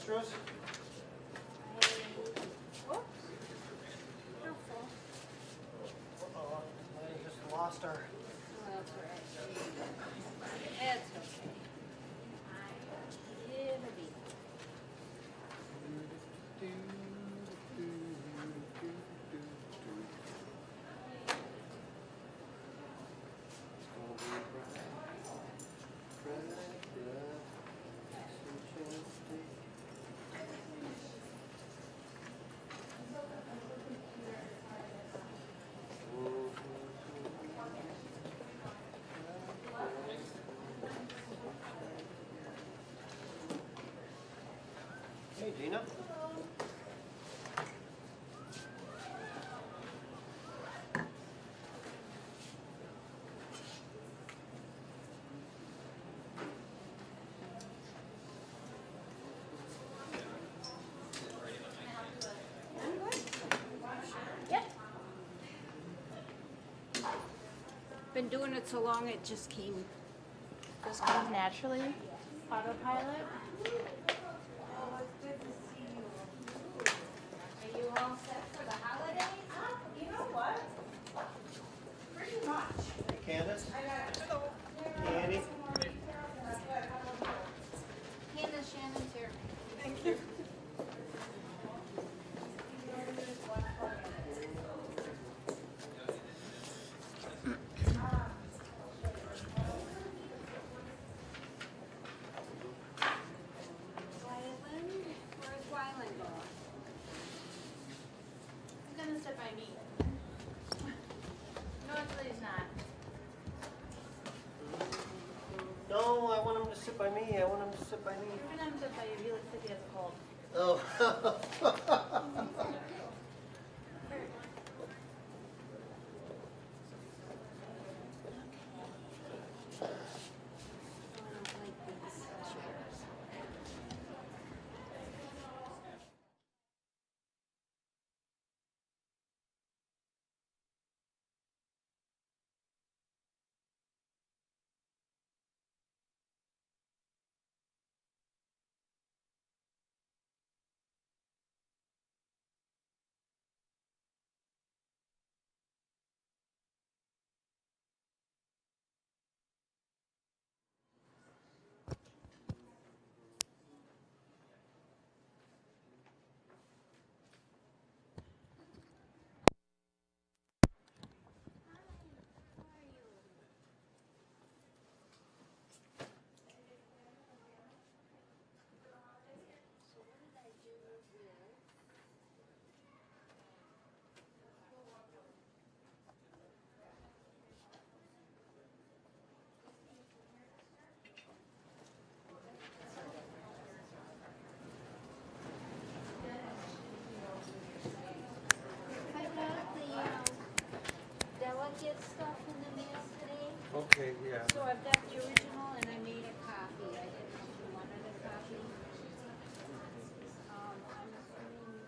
extras? Whoops. Careful. Uh-oh, I just lost our... Oh, that's all right. It's okay. It'll be. Hey, Gina. Yep. Been doing it so long, it just came Naturally, autopilot. Are you all set for the holidays? You know what? Pretty much. Hey, Candace. Hello. Hey, Andy. Candace Shannon's here. Thank you. Wyland? Where's Wyland going? He's gonna sit by me. No, actually he's not. No, I want him to sit by me. I want him to sit by me. You're gonna have to sit by you. He looks like he has a cold. Oh. I don't like these chairs. I got the delegate stuff in the mail today. Okay, yeah. So I've got the original and I made a copy. I didn't know if you wanted a copy. I'm assuming.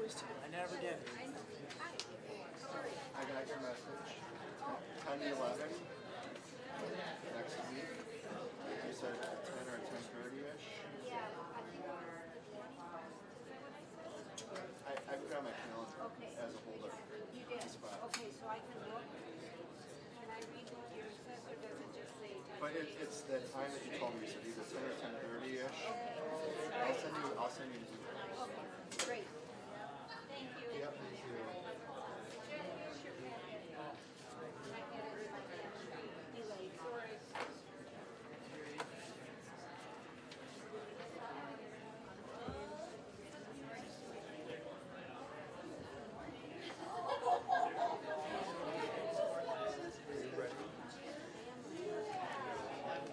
I never did. I got your message. 10:11 next week. You said 10 or 10:30ish. Yeah, I think it was the 20th. Is that what I said? I put it on my calendar Okay. as a holder. You did? Spot. Okay, so I can look. Can I read what yours says, or does it just say? But it's the time that you told me. So either 10 or 10:30ish. I'll send you an email. Okay, great. Thank you. Yep. Thank you. Jen, here's your packet. I get it in my packet. Delay, sorry.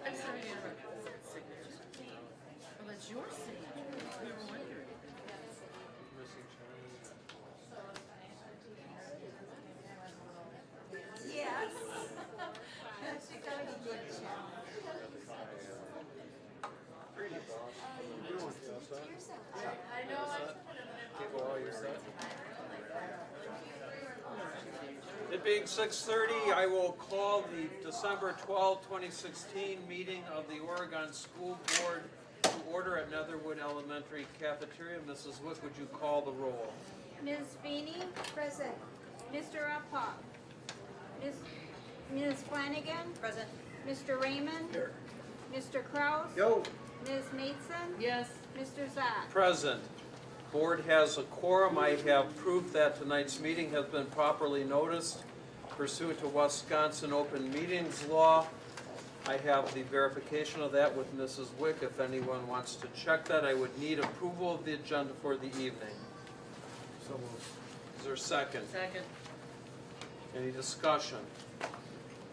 I'm sorry to interrupt. What's that signature? Oh, that's your signature. We were wondering. Yes. She got a good job. I know. It being 6:30, I will call the December 12, 2016 meeting of the Oregon School Board to order at Netherwood Elementary Cafeteria. Mrs. Wick, would you call the roll? Ms. Feeney? Present. Mr. Uphawk? Ms. Flanagan? Present. Mr. Raymond? Here. Mr. Kraus? Yo. Ms. Maidson? Yes. Mr. Zott? Present. Board has a quorum. I have proof that tonight's meeting has been properly noticed pursuant to Wisconsin Open Meetings Law. I have the verification of that with Mrs. Wick. If anyone wants to check that, I would need approval of the agenda for the evening. So moved. Is there a second? Second. Any discussion?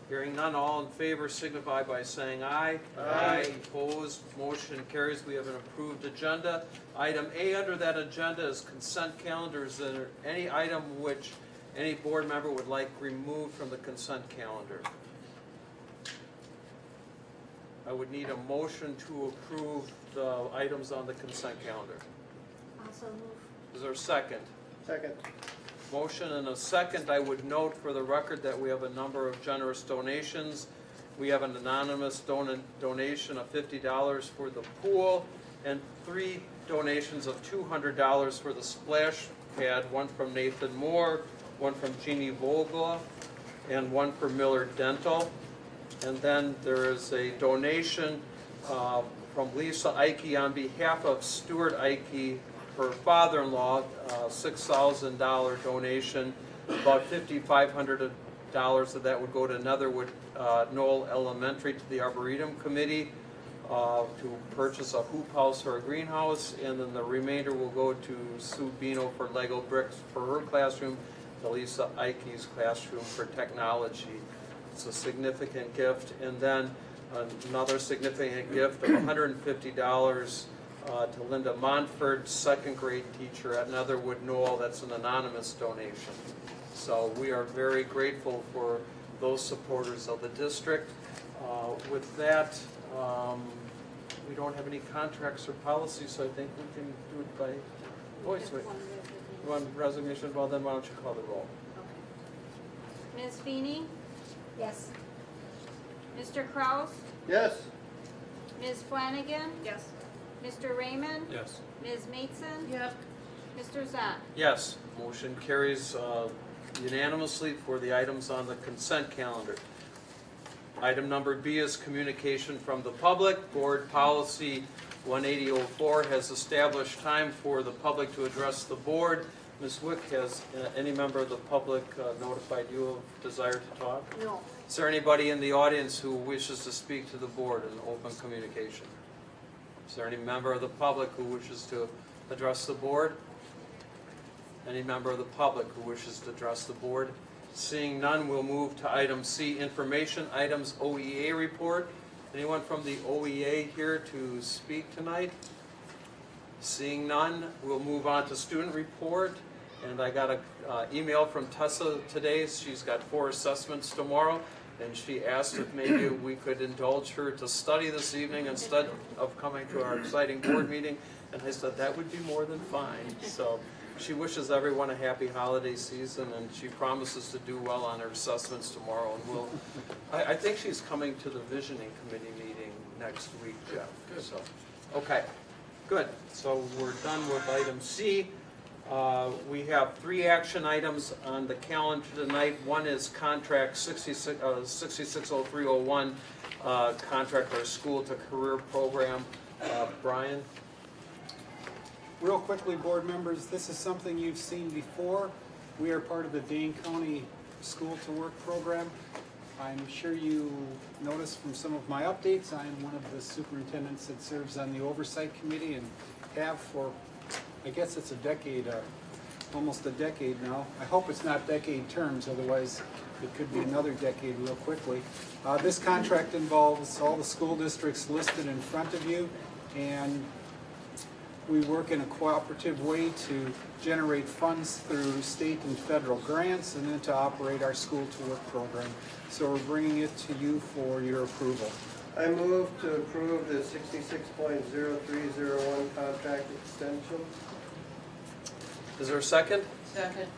Hearing none, all in favor signify by saying aye. Aye. Opposed, motion carries. We have an approved agenda. Item A under that agenda is consent calendar. Is there any item which any board member would like removed from the consent calendar? I would need a motion to approve the items on the consent calendar. Also move. Is there a second? Second. Motion and a second. I would note for the record that we have a number of generous donations. We have an anonymous donation of $50 for the pool and 3 donations of $200 for the splash pad, one from Nathan Moore, one from Jeannie Vogla, and one for Miller Dental. And then there is a donation from Lisa Ike on behalf of Stuart Ike, her father-in-law, $6,000 donation. About $5,500 of that would go to Netherwood Knoll Elementary to the Arboretum Committee to purchase a hoop house or a greenhouse, and then the remainder will go to Sue Bino for Lego bricks for her classroom, to Lisa Ike's classroom for technology. It's a significant gift. And then another significant gift of $150 to Linda Montford, second grade teacher at Netherwood Knoll. That's an anonymous donation. So we are very grateful for those supporters of the district. With that, we don't have any contracts or policies, so I think we can do it by voice. Wait. You want resignation? Well, then why don't you call the roll? Ms. Feeney? Yes. Mr. Kraus? Yes. Ms. Flanagan? Yes. Mr. Raymond? Yes. Ms. Maidson? Yep. Mr. Zott? Yes, motion carries unanimously for the items on the consent calendar. Item number B is communication from the public. Board Policy 18004 has established time for the public to address the board. Ms. Wick, has any member of the public notified you of desire to talk? No. Is there anybody in the audience who wishes to speak to the board in open communication? Is there any member of the public who wishes to address the board? Any member of the public who wishes to address the board? Seeing none, we'll move to item C, information items, OEA report. Anyone from the OEA here to speak tonight? Seeing none, we'll move on to student report. And I got an email from Tessa today. She's got 4 assessments tomorrow. And she asked if maybe we could indulge her to study this evening instead of coming to our exciting board meeting. And I said that would be more than fine. So She wishes everyone a happy holiday season, and she promises to do well on her assessments tomorrow. And I think she's coming to the visioning committee meeting next week, Jeff. So, okay, good. So we're done with item C. We have 3 action items on the calendar tonight. One is contract 660301, contract our school to career program. Brian? Real quickly, board members, this is something you've seen before. We are part of the Dane County School to Work program. I'm sure you noticed from some of my updates, I'm one of the superintendents that serves on the oversight committee and have for, I guess it's a decade, almost a decade now. I hope it's not decade terms, otherwise it could be another decade real quickly. This contract involves all the school districts listed in front of you, and we work in a cooperative way to generate funds through state and federal grants and then to operate our school to work program. So we're bringing it to you for your approval. I move to approve the 66.0301 contract extension. Is there a second? Second.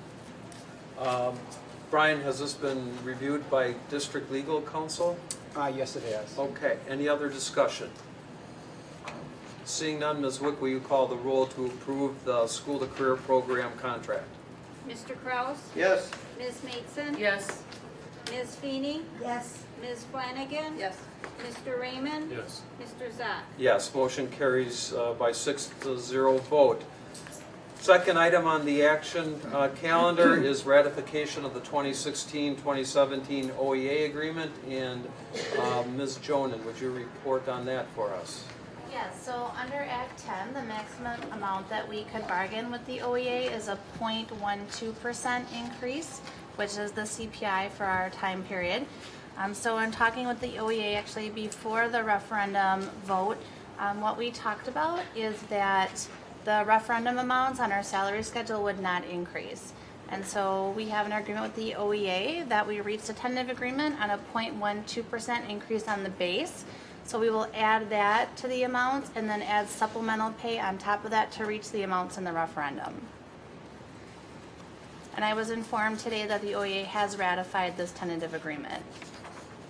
Brian, has this been reviewed by district legal counsel? Yes, it has. Okay, any other discussion? Seeing none, Ms. Wick, will you call the roll to approve the school to career program contract? Mr. Kraus? Yes. Ms. Maidson? Yes. Ms. Feeney? Yes. Ms. Flanagan? Yes. Mr. Raymond? Yes. Mr. Zak? Yes, motion carries by 6-0 vote. Second item on the action calendar is ratification of the 2016-2017 OEA agreement. And Ms. Jonan, would you report on that for us? Yes, so under Act 10, the maximum amount that we could bargain with the OEA is a 0.12% increase, which is the CPI for our time period. So in talking with the OEA actually before the referendum vote, what we talked about is that the referendum amounts on our salary schedule would not increase. And so we have an agreement with the OEA that we reached a tentative agreement on a 0.12% increase on the base. So we will add that to the amounts and then add supplemental pay on top of that to reach the amounts in the referendum. And I was informed today that the OEA has ratified this tentative agreement.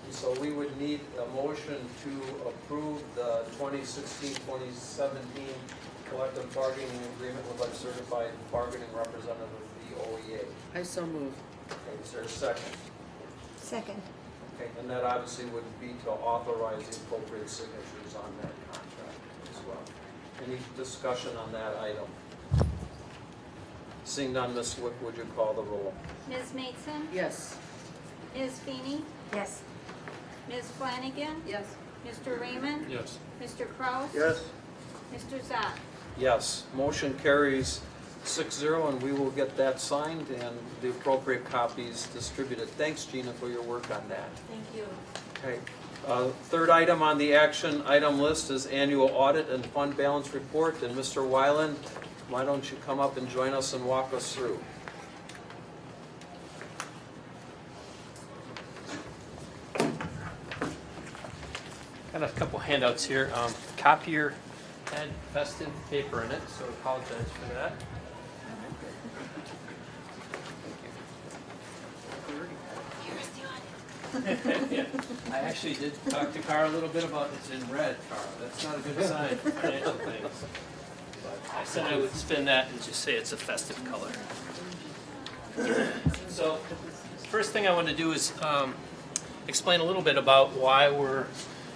So we would need a motion to approve the 2016-2017 collective bargaining agreement with our certified bargaining representative of the OEA. I so move. Okay, is there a second? Second. Okay, and that obviously would be to authorize the appropriate signatures on that contract as well. Any discussion on that item? Seeing none, Ms. Wick, would you call the roll? Ms. Maidson? Yes. Ms. Feeney? Yes. Ms. Flanagan? Yes. Mr. Raymond? Yes. Mr. Kraus? Yes. Mr. Zak? Yes, motion carries 6-0, and we will get that signed and the appropriate copies distributed. Thanks, Gina, for your work on that. Thank you. Okay. Third item on the action item list is annual audit and fund balance report. And Mr. Weiland, why don't you come up and join us and walk us through? Got a couple handouts here. Copier had festive paper in it, so apologize for that. Yeah. I actually did talk to Carl a little bit about it's in red, Carl. That's not a good sign for financial things. But I said I would spin that and just say it's a festive color. So, first thing I want to do is explain a little bit about why we're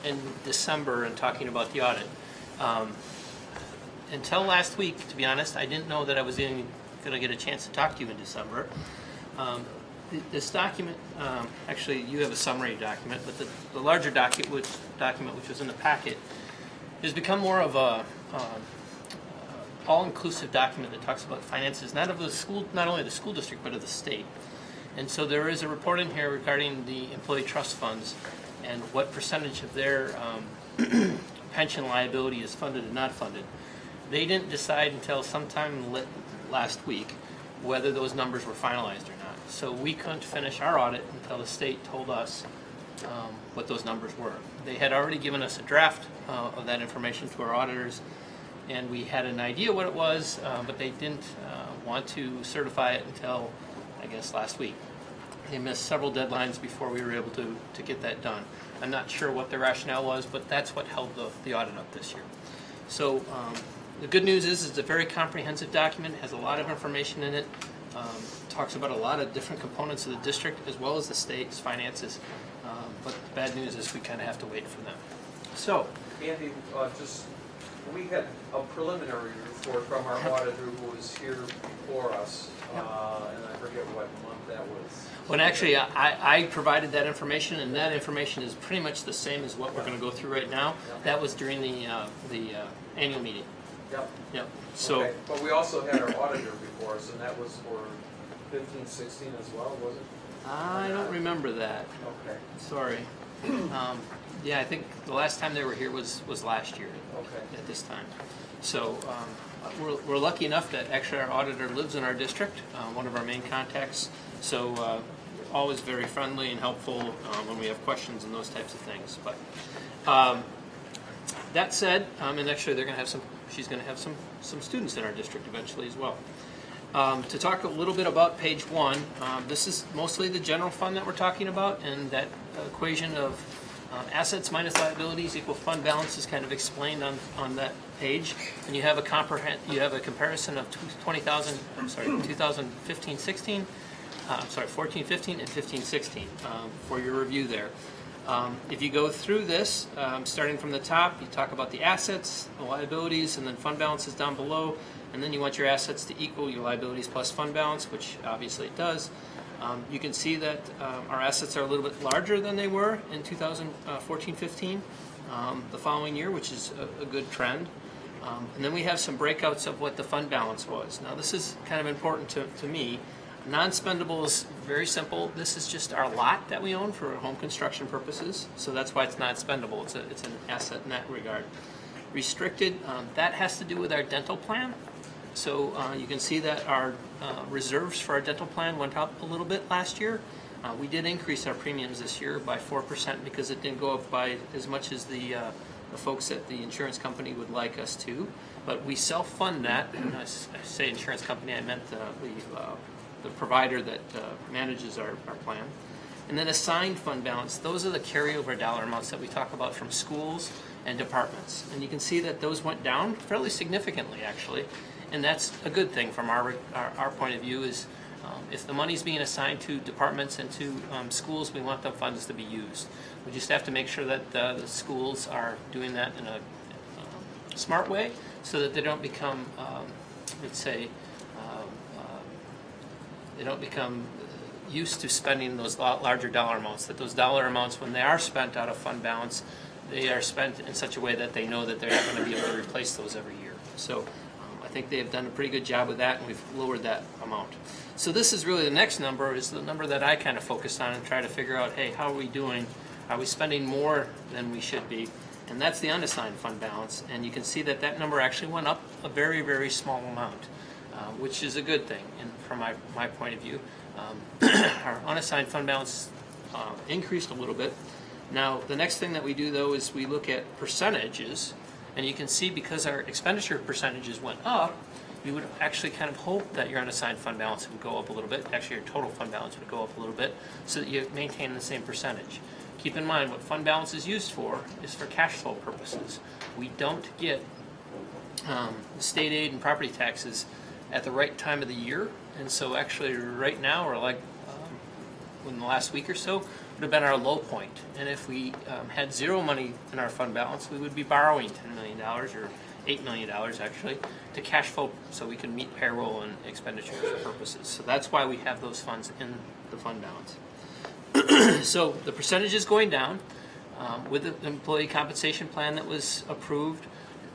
in December and talking about the audit. Until last week, to be honest, I didn't know that I was even going to get a chance to talk to you in December. This document, actually you have a summary document, but the larger document which was in the packet has become more of a all-inclusive document that talks about finances, not of the school, not only the school district, but of the state. And so there is a report in here regarding the employee trust funds and what percentage of their pension liability is funded and not funded. They didn't decide until sometime last week whether those numbers were finalized or not. So we couldn't finish our audit until the state told us what those numbers were. They had already given us a draft of that information to our auditors, and we had an idea what it was, but they didn't want to certify it until, I guess, last week. They missed several deadlines before we were able to get that done. I'm not sure what the rationale was, but that's what held the audit up this year. So the good news is it's a very comprehensive document, has a lot of information in it, talks about a lot of different components of the district as well as the state's finances. But the bad news is we kind of have to wait for them. So, Andy, we had a preliminary report from our auditor who was here before us, and I forget what month that was. when actually I provided that information, and that information is pretty much the same as what we're going to go through right now. That was during the annual meeting. Yep. Yep. So. Okay. But we also had our auditor before us, and that was for 15, 16 as well, was it? I don't remember that. Okay. Sorry. Yeah, I think the last time they were here was last year. Okay. At this time. So we're lucky enough that actually our auditor lives in our district, one of our main contacts. So always very friendly and helpful when we have questions and those types of things. But that said, and actually she's going to have some students in our district eventually as well. To talk a little bit about page 1, this is mostly the general fund that we're talking about, and that equation of assets minus liabilities equal fund balance is kind of explained on that page, and you have a comparison of 2015-16, 14-15, and 15-16 for your review there. If you go through this, starting from the top, you talk about the assets, the liabilities, and then fund balance is down below, and then you want your assets to equal your liabilities plus fund balance, which obviously it does. You can see that our assets are a little bit larger than they were in 2014-15, the following year, which is a good trend. And then we have some breakouts of what the fund balance was. Now this is kind of important to me. Non-spendable is very simple. This is just our lot that we own for home construction purposes, so that's why it's not spendable. It's an asset in that regard. Restricted, that has to do with our dental plan. So you can see that our reserves for our dental plan went up a little bit last year. We did increase our premiums this year by 4% because it didn't go up by as much as the folks at the insurance company would like us to. But we self-fund that. And I say insurance company, I meant the provider that manages our plan. And then assigned fund balance, those are the carryover dollar amounts that we talk about from schools and departments. And you can see that those went down fairly significantly, actually. And that's a good thing from our point of view is if the money's being assigned to departments and to schools, we want the funds to be used. We just have to make sure that the schools are doing that in a smart way so that they don't become, let's say, they don't become used to spending those larger dollar amounts, that those dollar amounts, when they are spent out of fund balance, they are spent in such a way that they know that they're not going to be able to replace those every year. So I think they have done a pretty good job with that, and we've lowered that amount. So this is really the next number, is the number that I kind of focused on and try to figure out, hey, how are we doing? Are we spending more than we should be? And that's the unassigned fund balance, and you can see that that number actually went up a very, very small amount, which is a good thing, and from my point of view. Our unassigned fund balance increased a little bit. Now, the next thing that we do, though, is we look at percentages, and you can see because our expenditure percentages went up, you would actually kind of hope that your unassigned fund balance would go up a little bit. Actually, your total fund balance would go up a little bit so that you maintain the same percentage. Keep in mind, what fund balance is used for is for cash flow purposes. We don't get state aid and property taxes at the right time of the year, and so actually right now, or like in the last week or so, would have been our low point. And if we had zero money in our fund balance, we would be borrowing $10 million or $8 million actually to cash flow so we can meet payroll and expenditure purposes. So that's why we have those funds in the fund balance. So the percentage is going down with the employee compensation plan that was approved.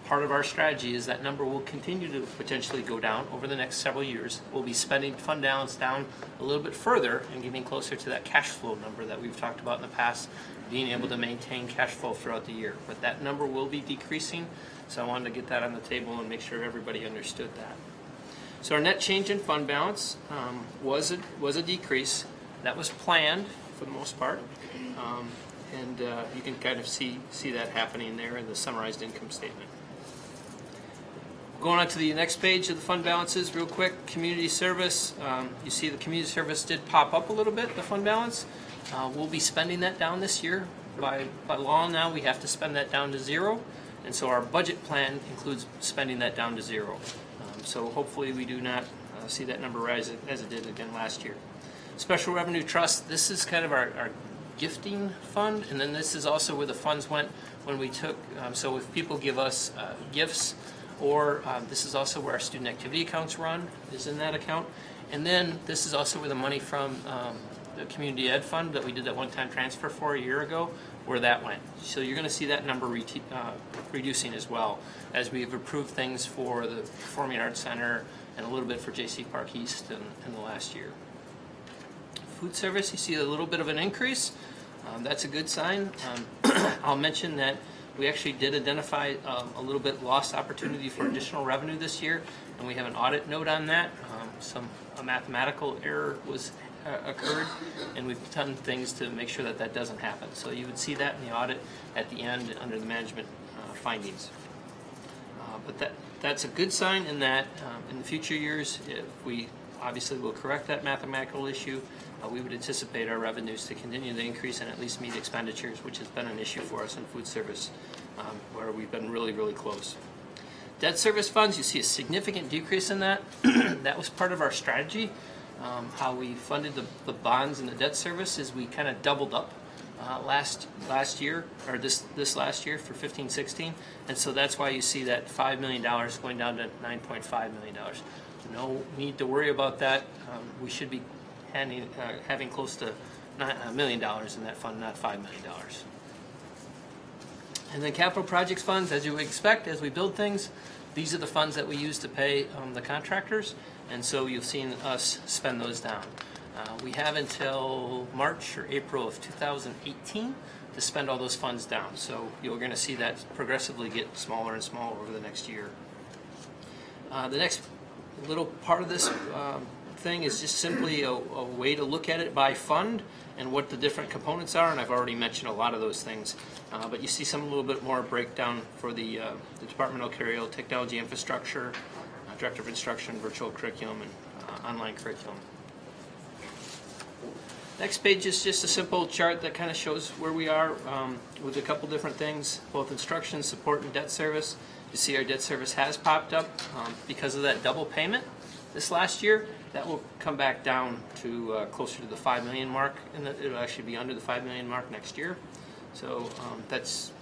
Part of our strategy is that number will continue to potentially go down over the next several years. We'll be spending fund balance down a little bit further and getting closer to that cash flow number that we've talked about in the past, being able to maintain cash flow throughout the year. But that number will be decreasing, so I wanted to get that on the table and make sure everybody understood that. So our net change in fund balance was a decrease. That was planned for the most part, and you can kind of see that happening there in the summarized income statement. Going on to the next page of the fund balances real quick, community service. You see the community service did pop up a little bit, the fund balance. We'll be spending that down this year. By law now, we have to spend that down to zero. And so our budget plan includes spending that down to zero. So hopefully we do not see that number rise as it did again last year. Special Revenue Trust, this is kind of our gifting fund, and then this is also where the funds went when we took, so if people give us gifts, or this is also where our student activity accounts run, is in that account. And then this is also where the money from the community ed fund that we did that one-time transfer for a year ago, where that went. So you're going to see that number reducing as well, as we've approved things for the Performing Arts Center and a little bit for JC Park East in the last year. Food service, you see a little bit of an increase. That's a good sign. I'll mention that we actually did identify a little bit lost opportunity for additional revenue this year, and we have an audit note on that. A mathematical error was occurred, and we've done things to make sure that that doesn't happen. So you would see that in the audit at the end under the management findings. But that's a good sign in that in the future years, if we obviously will correct that mathematical issue, we would anticipate our revenues to continue to increase and at least meet expenditures, which has been an issue for us in food service, where we've been really, really close. Debt service funds, you see a significant decrease in that. That was part of our strategy. How we funded the bonds and the debt service is we kind of doubled up last year, or this last year for 15-16, and so that's why you see that $5 million going down to $9.5 million. No need to worry about that. We should be having close to $1 million in that fund, not $5 million. And then capital projects funds, as you would expect, as we build things, these are the funds that we use to pay the contractors, and so you've seen us spend those down. We have until March or April of 2018 to spend all those funds down, so you're going to see that progressively get smaller and smaller over the next year. The next little part of this thing is just simply a way to look at it by fund and what the different components are, and I've already mentioned a lot of those things, but you see some a little bit more breakdown for the departmental carryover, technology infrastructure, director of instruction, virtual curriculum, and online curriculum. Next page is just a simple chart that kind of shows where we are with a couple different things, both instruction, support, and debt service. You see our debt service has popped up because of that double payment this last year. That will come back down to closer to the $5 million mark, and it'll actually be under the $5 million mark next year. So that's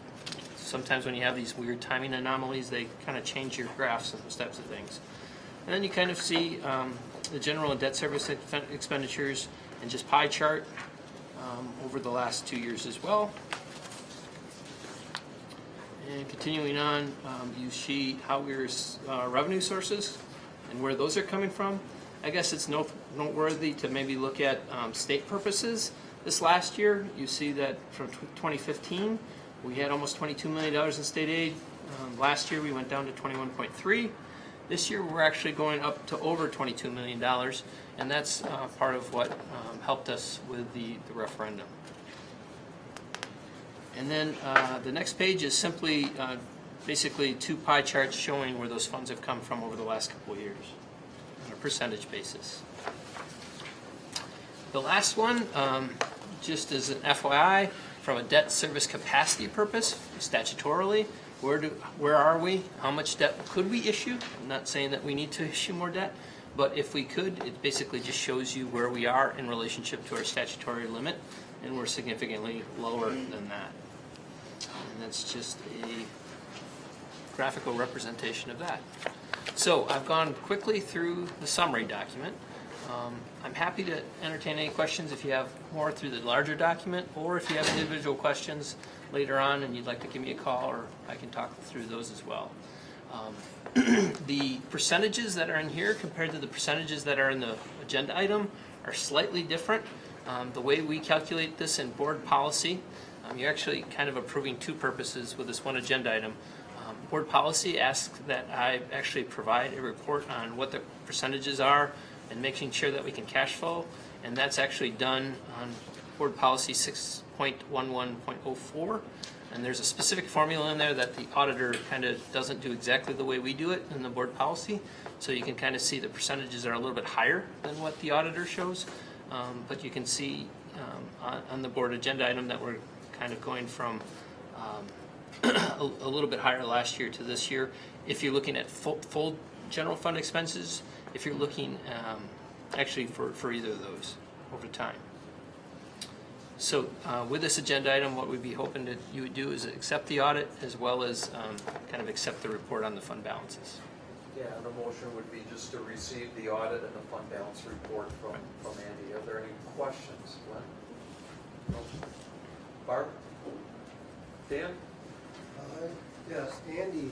sometimes when you have these weird timing anomalies, they kind of change your graphs and those types of things. And then you kind of see the general and debt service expenditures and just pie chart over the last 2 years as well. And continuing on, you see how we're revenue sources and where those are coming from. I guess it's noteworthy to maybe look at state purposes. This last year, you see that from 2015, we had almost $22 million in state aid. Last year, we went down to 21.3. This year, we're actually going up to over $22 million, and that's part of what helped us with the referendum. And then the next page is simply basically two pie charts showing where those funds have come from over the last couple of years on a percentage basis. The last one, just as an FYI, from a debt service capacity purpose, statutorily, where are we? How much debt could we issue? I'm not saying that we need to issue more debt, but if we could, it basically just shows you where we are in relationship to our statutory limit, and we're significantly lower than that. And that's just a graphical representation of that. So I've gone quickly through the summary document. I'm happy to entertain any questions if you have more through the larger document, or if you have individual questions later on and you'd like to give me a call, or I can talk through those as well. The percentages that are in here compared to the percentages that are in the agenda item are slightly different. The way we calculate this in board policy, you're actually kind of approving two purposes with this one agenda item. Board policy asks that I actually provide a report on what the percentages are and making sure that we can cash flow, and that's actually done on board policy 6.11.04. And there's a specific formula in there that the auditor kind of doesn't do exactly the way we do it in the board policy. So you can kind of see the percentages are a little bit higher than what the auditor shows. But you can see on the board agenda item that we're kind of going from a little bit higher last year to this year. If you're looking at full general fund expenses, if you're looking actually for either of those over time. So with this agenda item, what we'd be hoping that you would do is accept the audit as well as kind of accept the report on the fund balances. Yeah, and the motion would be just to receive the audit and the fund balance report from Andy. Are there any questions, Glenn? No? Barb? Dan? Yes, Andy,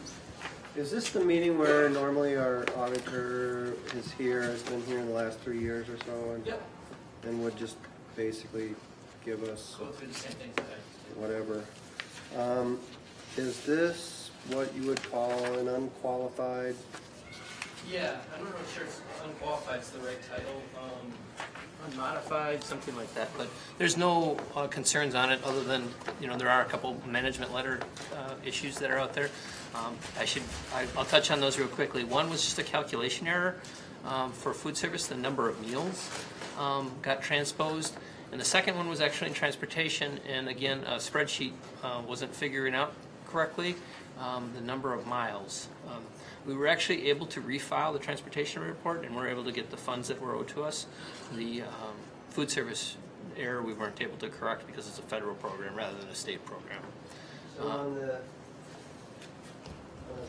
is this the meeting where normally our auditor is here, has been here in the last 3 years or so? Yep. And would just basically give us Go through the same thing today. whatever. Is this what you would call an unqualified? Yeah, I'm not sure if unqualified is the right title. Unmodified, something like that. But there's no concerns on it other than, there are a couple management letter issues that are out there. I'll touch on those real quickly. One was just a calculation error for food service. The number of meals got transposed. And the second one was actually in transportation. And again, a spreadsheet wasn't figuring out correctly the number of miles. We were actually able to refile the transportation report, and we're able to get the funds that were owed to us. The food service error we weren't able to correct because it's a federal program rather than a state program. So on the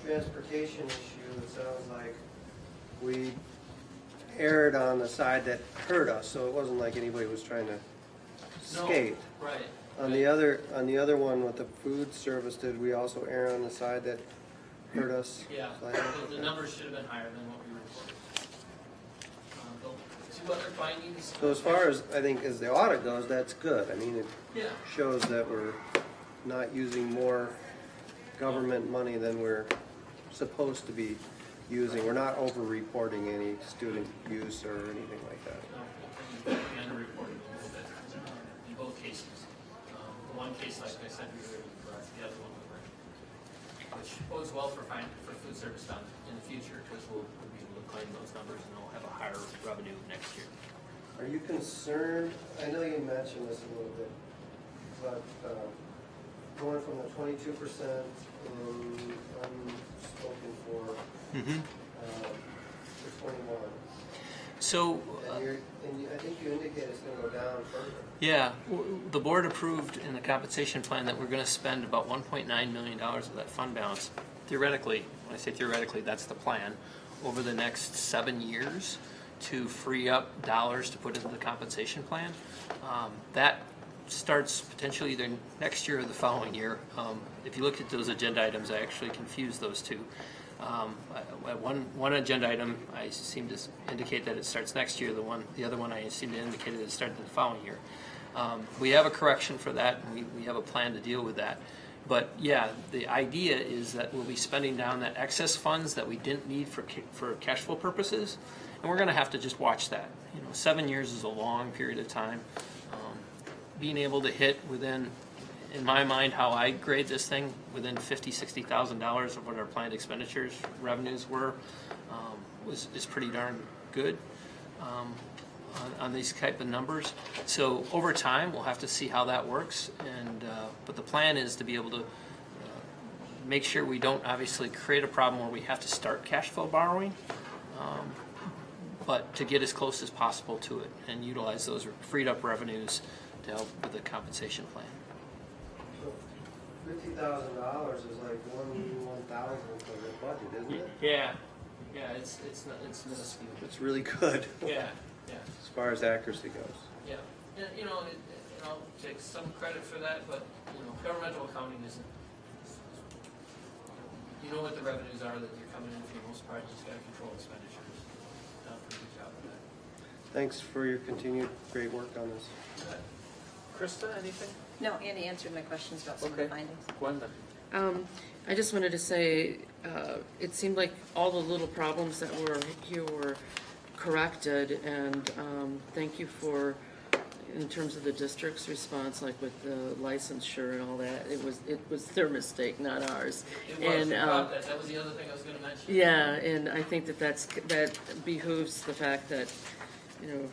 transportation issue, it sounds like we erred on the side that hurt us, so it wasn't like anybody was trying to skate. No, right. On the other one with the food service, did we also err on the side that hurt us? Yeah, slightly? the numbers should have been higher than what we reported. The two other findings. So as far as, I think, as the audit goes, that's good. I mean, it Yeah. shows that we're not using more government money than we're supposed to be using. We're not over-reporting any student use or anything like that. And reported a little bit in both cases. The one case, like I said, we were able to correct, the other one we weren't. Which bodes well for food service fund in the future because we'll be able to claim those numbers and we'll have a higher revenue next year. Are you concerned, I know you mentioned this a little bit, but going from the 22% unspoken for to 21? So, And I think you indicated it's going to go down further. yeah, the board approved in the compensation plan that we're going to spend about $1.9 million of that fund balance. Theoretically, when I say theoretically, that's the plan, over the next 7 years to free up dollars to put into the compensation plan. That starts potentially either next year or the following year. If you look at those agenda items, I actually confused those two. One agenda item, I seem to indicate that it starts next year. The other one, I seem to indicate that it started the following year. We have a correction for that, and we have a plan to deal with that. But yeah, the idea is that we'll be spending down that excess funds that we didn't need for cash flow purposes, and we're going to have to just watch that. 7 years is a long period of time. Being able to hit within, in my mind, how I grade this thing, within $50,000, $60,000 of what our planned expenditures revenues were, is pretty darn good on these type of numbers. So over time, we'll have to see how that works. But the plan is to be able to make sure we don't obviously create a problem where we have to start cash flow borrowing, but to get as close as possible to it and utilize those freed up revenues to help with the compensation plan. So $50,000 is like one thousandth of the budget, isn't it? Yeah, it's minuscule. It's really good Yeah. as far as accuracy goes. Yeah, and I'll take some credit for that, but governmental accounting isn't. You know what the revenues are that you're coming in for the most part. You just got to control expenditures. Done a pretty good job of that. Thanks for your continued great work on this. Krista, anything? No, Andy answered my questions about some of the Okay. findings. Gwenda? I just wanted to say, it seemed like all the little problems that were here were corrected, and thank you for, in terms of the district's response, like with the licensure and all that, it was their mistake, not ours. It was, that was the other thing I was gonna mention. Yeah, and I think that behooves the fact that, you know,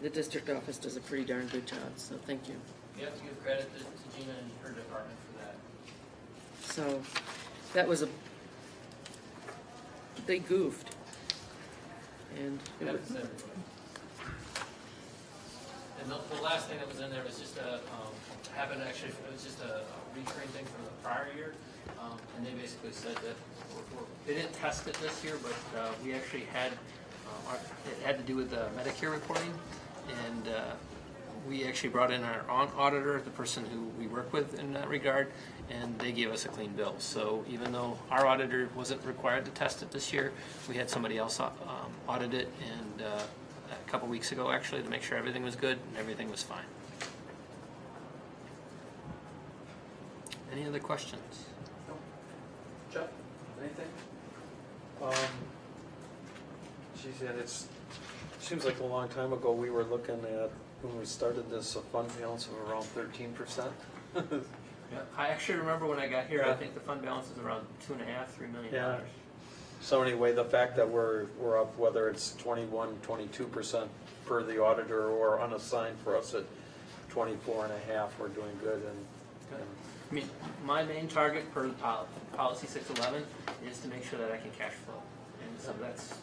the district office does a pretty darn good job, so thank you. You have to give credit to Gina and her department for that. So, that was they goofed. And it was, Happens to everybody. And the last thing that was in there was just happened actually, it was just a recurring thing from the prior year. And they basically said that they didn't test it this year, but we actually had, it had to do with Medicare reporting. And we actually brought in our own auditor, the person who we work with in that regard, and they gave us a clean bill. So even though our auditor wasn't required to test it this year, we had somebody else audit it, and a couple weeks ago actually, to make sure everything was good and everything was fine. Any other questions? No. Jeff, anything? Geez, yeah, it seems like a long time ago we were looking at, when we started this, a fund balance of around 13%. Yeah, I actually remember when I got here, I think the fund balance is around $2.5–3 million. Yeah. So anyway, the fact that we're up, whether it's 21–22% per the auditor or unassigned for us at 24.5%, we're doing good. And I mean, my main target per policy 611 is to make sure that I can cash flow. And so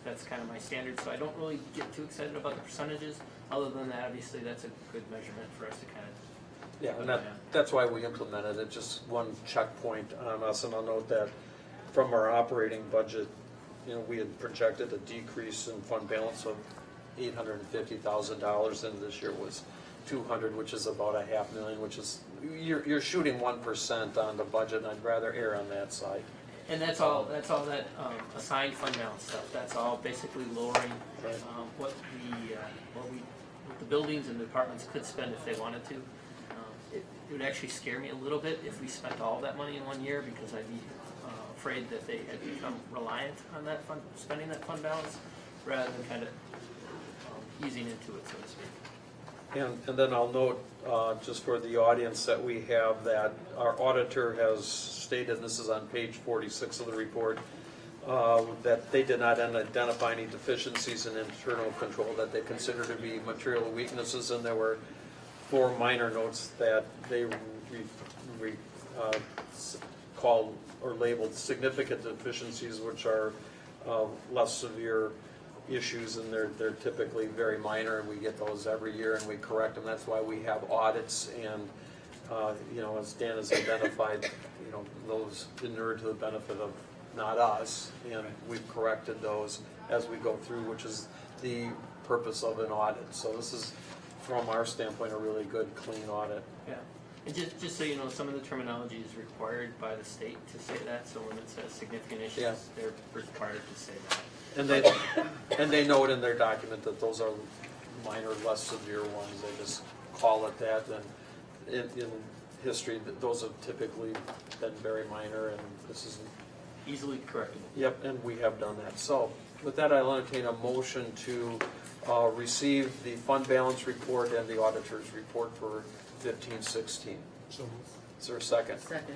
that's kind of my standard. So I don't really get too excited about the percentages. Other than that, obviously, that's a good measurement for us to kind of. yeah, and that's why we implemented it, just one checkpoint on us. And I'll note that from our operating budget, you know, we had projected a decrease in fund balance of $850,000, and this year was 200, which is about $500,000, which is, you're shooting 1% on the budget, and I'd rather err on that side. And that's all that assigned fund balance stuff. That's all basically lowering what the buildings and departments could spend if they wanted to. It would actually scare me a little bit if we spent all that money in one year, because I'd be afraid that they had become reliant on that fund, spending that fund balance, rather than kind of easing into it, so to speak. And then I'll note, just for the audience, that we have that our auditor has stated, and this is on page 46 of the report, that they did not identify any deficiencies in internal control that they consider to be material weaknesses, and there were 4 minor notes that they called or labeled significant deficiencies, which are less severe issues, and they're typically very minor, and we get those every year and we correct them. That's why we have audits, and you know, as Dan has identified, you know, those inure to the benefit of not us, and we've corrected those as we go through, which is the purpose of an audit. So this is, from our standpoint, a really good, clean audit. Yeah. And just so you know, some of the terminology is required by the state to say that. So when it says significant issues, Yeah. they're required to say that. And they note in their document that those are minor, less severe ones. They just call it that. And in history, those have typically been very minor, and this is Easily correctable. Yep, and we have done that. So with that, I'll entertain a motion to receive the fund balance report and the auditor's report for 15-16. So Is there a second? second.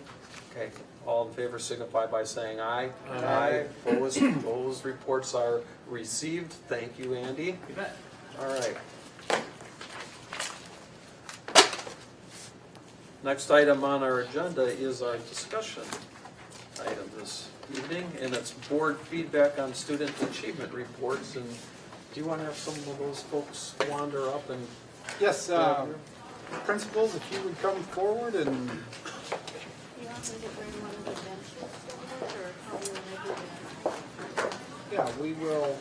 Okay, all in favor signify by saying aye. Aye. Opposed? Those reports are received. Thank you, Andy. You bet. All right. Next item on our agenda is our discussion item this evening, and it's board feedback on student achievement reports. And do you want to have some of those folks wander up and? yes, principals, if you would come forward and You want me to bring one of the benches forward, or how do you want to do that? yeah, we will.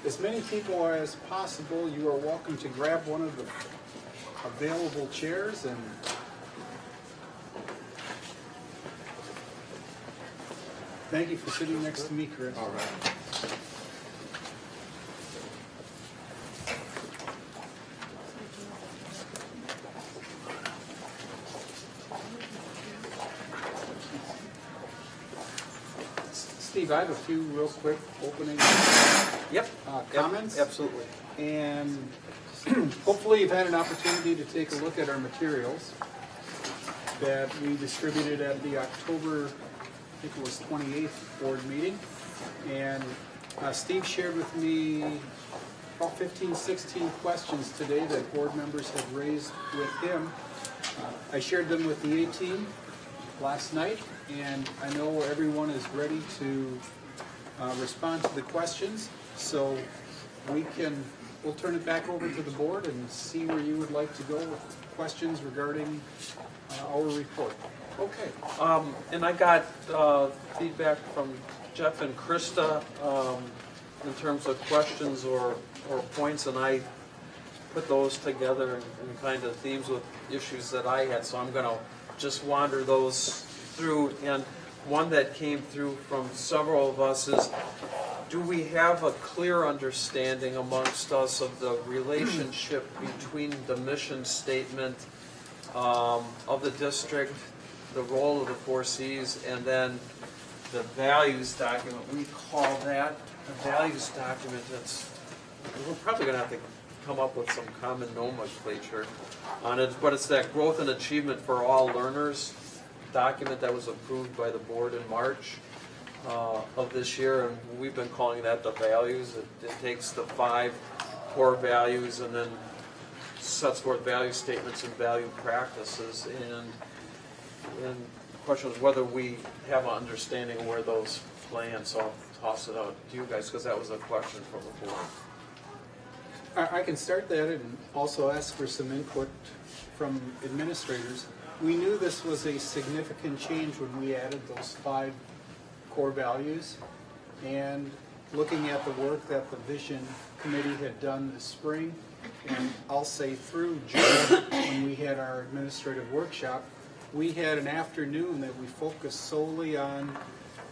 As many people as possible, you are welcome to grab one of the available chairs and thank you for sitting next to me, Chris. All right. Steve, I have a few real quick opening Yep. comments. Absolutely. And hopefully you've had an opportunity to take a look at our materials that we distributed at the October, I think it was 28th board meeting. And Steve shared with me about 15, 16 questions today that board members had raised with him. I shared them with the A team last night, and I know everyone is ready to respond to the questions. So we'll turn it back over to the board and see where you would like to go with questions regarding our report. Okay. And I got feedback from Jeff and Krista in terms of questions or points, and I put those together in kind of themes with issues that I had. So I'm going to just wander those through. And one that came through from several of us is, do we have a clear understanding amongst us of the relationship between the mission statement of the district, the role of the 4 Cs, and then the values document? We call that a values document. We're probably going to have to come up with some common nomenclature on it, but it's that growth and achievement for all learners document that was approved by the board in March of this year, and we've been calling that the values. It takes the 5 core values and then sets forth value statements and value practices, and the question is whether we have an understanding of where those play in. So I'll toss it out to you guys because that was a question from the board. I can start that and also ask for some input from administrators. We knew this was a significant change when we added those 5 core values, and looking at the work that the Vision Committee had done this spring, and I'll say through June when we had our administrative workshop, we had an afternoon that we focused solely on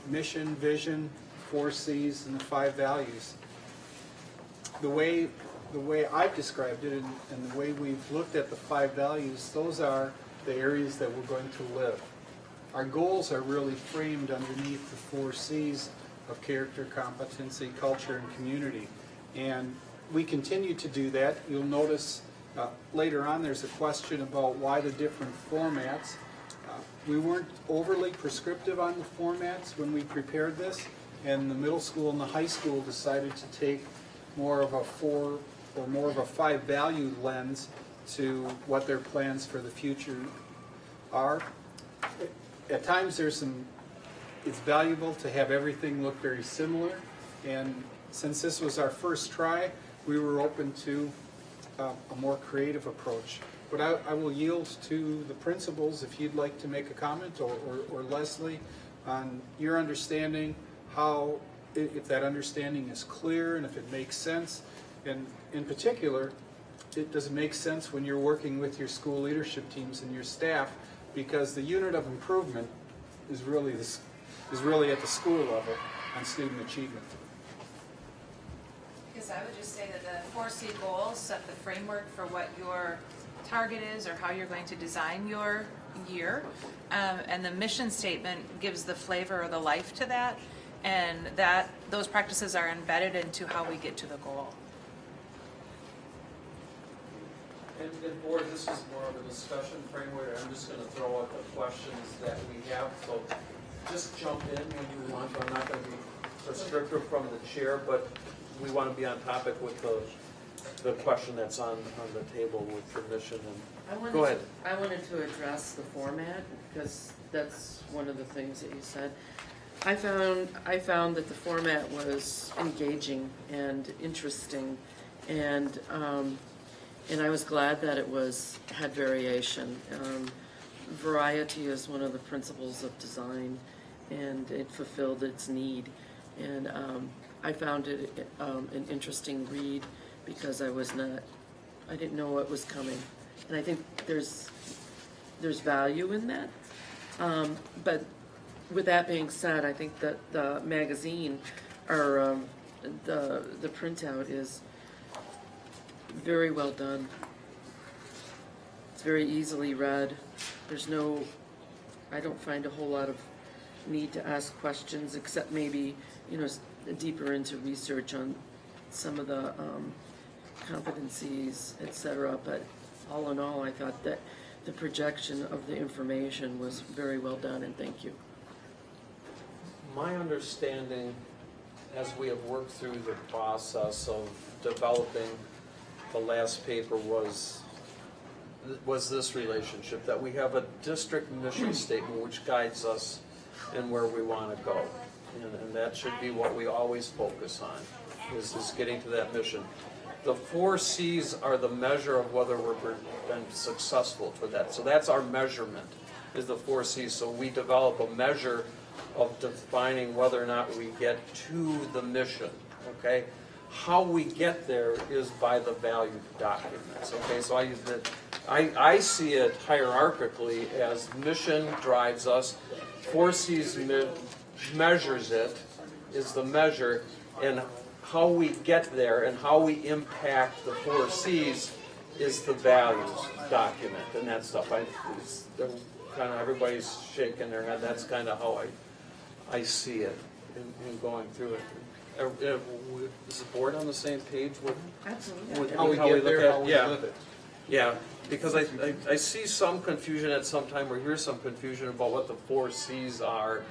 mission, vision, 4 Cs, and the 5 values. The way I've described it and the way we've looked at the 5 values, those are the areas that we're going to live. Our goals are really framed underneath the 4 Cs of character, competency, culture, and community. And we continue to do that. You'll notice later on there's a question about why the different formats. We weren't overly prescriptive on the formats when we prepared this, and the middle school and the high school decided to take more of a 4 or more of a 5 value lens to what their plans for the future are. At times it's valuable to have everything look very similar, and since this was our first try, we were open to a more creative approach. But I will yield to the principals if you'd like to make a comment, or Leslie, on your understanding, how, if that understanding is clear and if it makes sense. And in particular, does it make sense when you're working with your school leadership teams and your staff, because the unit of improvement is really at the school level on student achievement. Because I would just say that the 4C goals set the framework for what your target is or how you're going to design your year. And the mission statement gives the flavor or the life to that. And those practices are embedded into how we get to the goal. And board, this is more of a discussion framework. I'm just going to throw out the questions that we have. So just jump in when you want. I'm not going to be prescriptive from the chair, but we want to be on topic with the question that's on the table with permission. And go ahead. I wanted to address the format because that's one of the things that you said. I found that the format was engaging and interesting, and I was glad that it had variation. Variety is one of the principles of design, and it fulfilled its need. And I found it an interesting read because I didn't know what was coming, and I think there's value in that. But with that being said, I think that the magazine or the printout is very well done. It's very easily read. I don't find a whole lot of need to ask questions, except maybe, deeper into research on some of the competencies, et cetera. But all in all, I thought that the projection of the information was very well done, and thank you. My understanding, as we have worked through the process of developing the last paper, was this relationship, that we have a district mission statement which guides us in where we want to go. And that should be what we always focus on, is getting to that mission. The 4 C's are the measure of whether we've been successful for that. So that's our measurement, is the 4 C's. So we develop a measure of defining whether or not we get to the mission, okay? How we get there is by the value documents, okay? So I see it hierarchically as mission drives us, 4 C's measures it, is the measure, and how we get there and how we impact the 4 C's is the values document and that stuff. Everybody's shaking their head. That's kind of how I see it in going through it. Is the board on the same page with Absolutely. How we get there, how we yeah. live it. Yeah, because I see some confusion at some time, or hear some confusion about what the 4 C's are,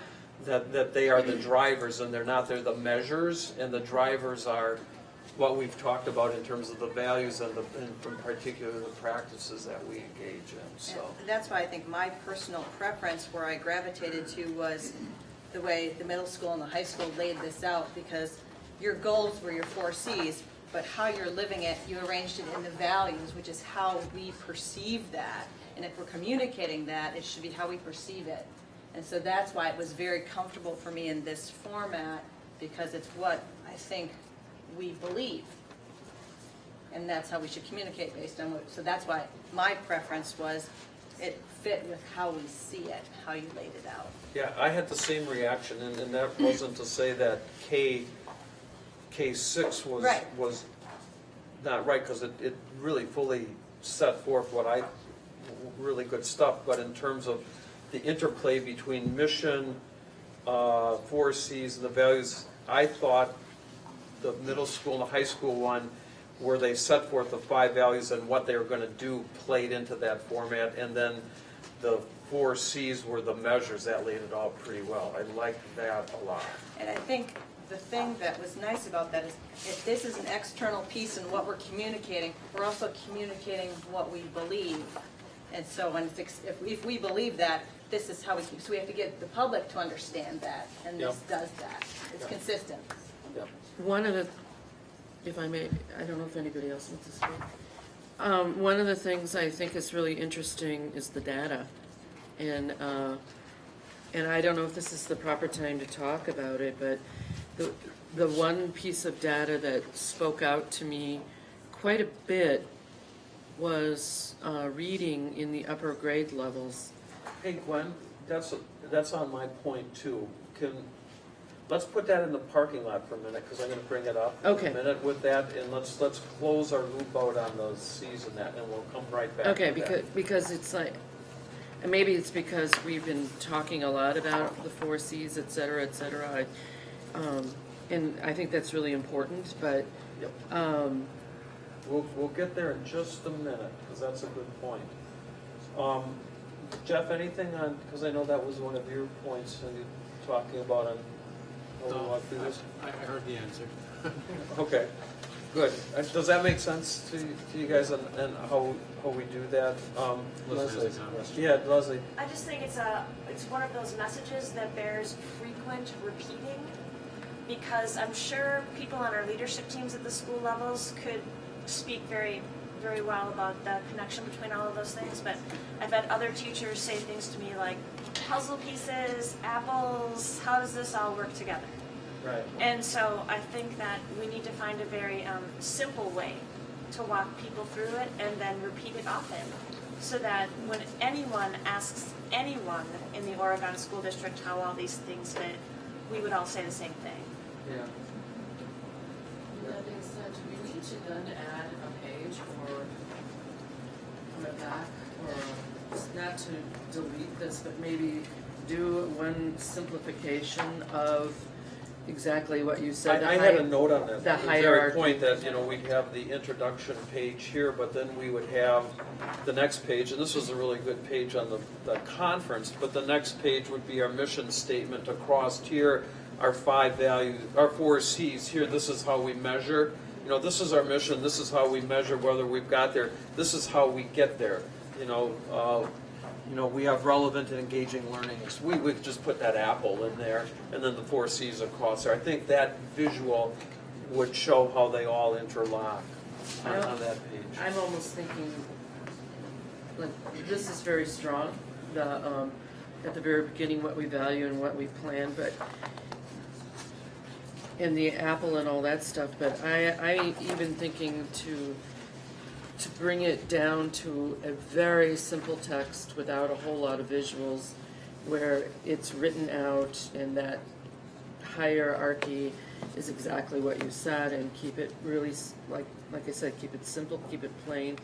that they are the drivers and they're not, they're the measures, and the drivers are what we've talked about in terms of the values and in particular the practices that we engage in, so. And that's why I think my personal preference, where I gravitated to, was the way the middle school and the high school laid this out, because your goals were your 4 C's, but how you're living it, you arranged it in the values, which is how we perceive that. And if we're communicating that, it should be how we perceive it. And so that's why it was very comfortable for me in this format, because it's what I think we believe. And that's how we should communicate based on what, so that's why my preference was it fit with how we see it, how you laid it out. Yeah, I had the same reaction, and that wasn't to say that K6 was Right. was not right, because it really fully set forth what really good stuff, but in terms of the interplay between mission, 4 C's, and the values, I thought the middle school and the high school one, where they set forth the 5 values and what they were going to do, played into that format, and then the 4 C's were the measures that laid it out pretty well. I liked that a lot. And I think the thing that was nice about that is, if this is an external piece in what we're communicating, we're also communicating what we believe. And so when if we believe that, this is how so we have to get the public to understand that, and this does that. It's consistent. Yep. One of the, if I may, I don't know if anybody else wants to speak. One of the things I think is really interesting is the data. And I don't know if this is the proper time to talk about it, but the one piece of data that spoke out to me quite a bit was reading in the upper grade levels. Hey Gwen, that's on my point too. Let's put that in the parking lot for a minute, because I'm going to bring it up Okay. in a minute with that, and let's close our loop out on the C's and that, and we'll come right back Okay, to that. because it's like, and maybe it's because we've been talking a lot about the 4 C's, et cetera, et cetera. And I think that's really important, but, Yep. We'll get there in just a minute, because that's a good point. Jeff, anything on, because I know that was one of your points and you talking about on how we walk through this? I heard the answer. Okay, good. Does that make sense to you guys and how we do that? Leslie has a comment. Yeah, Leslie. I just think it's one of those messages that bears frequent repeating, because I'm sure people on our leadership teams at the school levels could speak very, very well about the connection between all of those things, but I've had other teachers say things to me like, puzzle pieces, apples, how does this all work together? Right. And so I think that we need to find a very simple way to walk people through it and then repeat it often, so that when anyone asks anyone in the Oregon School District how all these things fit, we would all say the same thing. Yeah. that being said, do we need to then add a page or put it back, or not to delete this, but maybe do one simplification of exactly what you said? I had a note on that. The very hierarchy. point that, we'd have the introduction page here, but then we would have the next page, and this was a really good page on the conference, but the next page would be our mission statement across here, our 5 values, our 4 C's here, this is how we measure. This is our mission, this is how we measure whether we've got there, this is how we get there. We have relevant and engaging learning. We would just put that apple in there, and then the 4 C's across there. I think that visual would show how they all interlock on that page. I'm almost thinking, like, this is very strong, at the very beginning, what we value and what we plan, but, and the apple and all that stuff, but I even thinking to bring it down to a very simple text without a whole lot of visuals, where it's written out and that hierarchy is exactly what you said, and keep it really, like I said, keep it simple, keep it plain,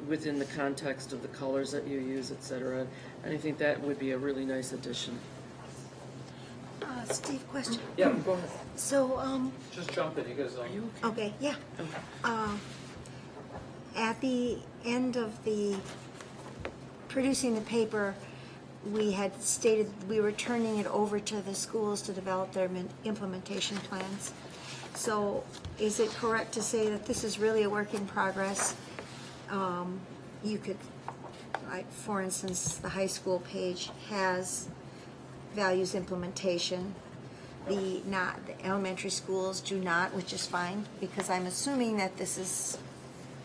within the context of the colors that you use, etc. And I think that would be a really nice addition. Steve, question. Yeah, go ahead. So, Just jump in, you guys. Are you okay, yeah. okay? At the end of the producing the paper, we had stated we were turning it over to the schools to develop their implementation plans. So is it correct to say that this is really a work in progress? You could, like, for instance, the high school page has values implementation. The elementary schools do not, which is fine, because I'm assuming that this is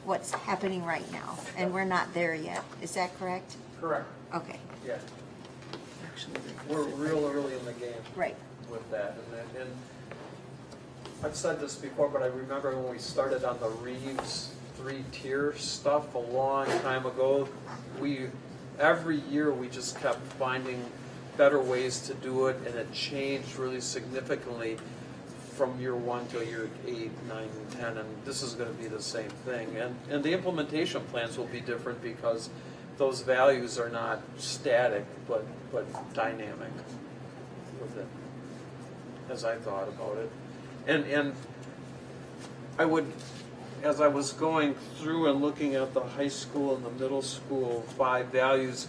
what's happening right now, and we're not there yet. Is that correct? Correct. Okay, Yeah. Actually, We're real early in the game right. with that. And I've said this before, but I remember when we started on the Reeves 3-tier stuff a long time ago, every year we just kept finding better ways to do it, and it changed really significantly from year 1 to year 8, 9, and 10, and this is going to be the same thing. And the implementation plans will be different because those values are not static, but dynamic with it, as I thought about it. And I would, as I was going through and looking at the high school and the middle school 5 values,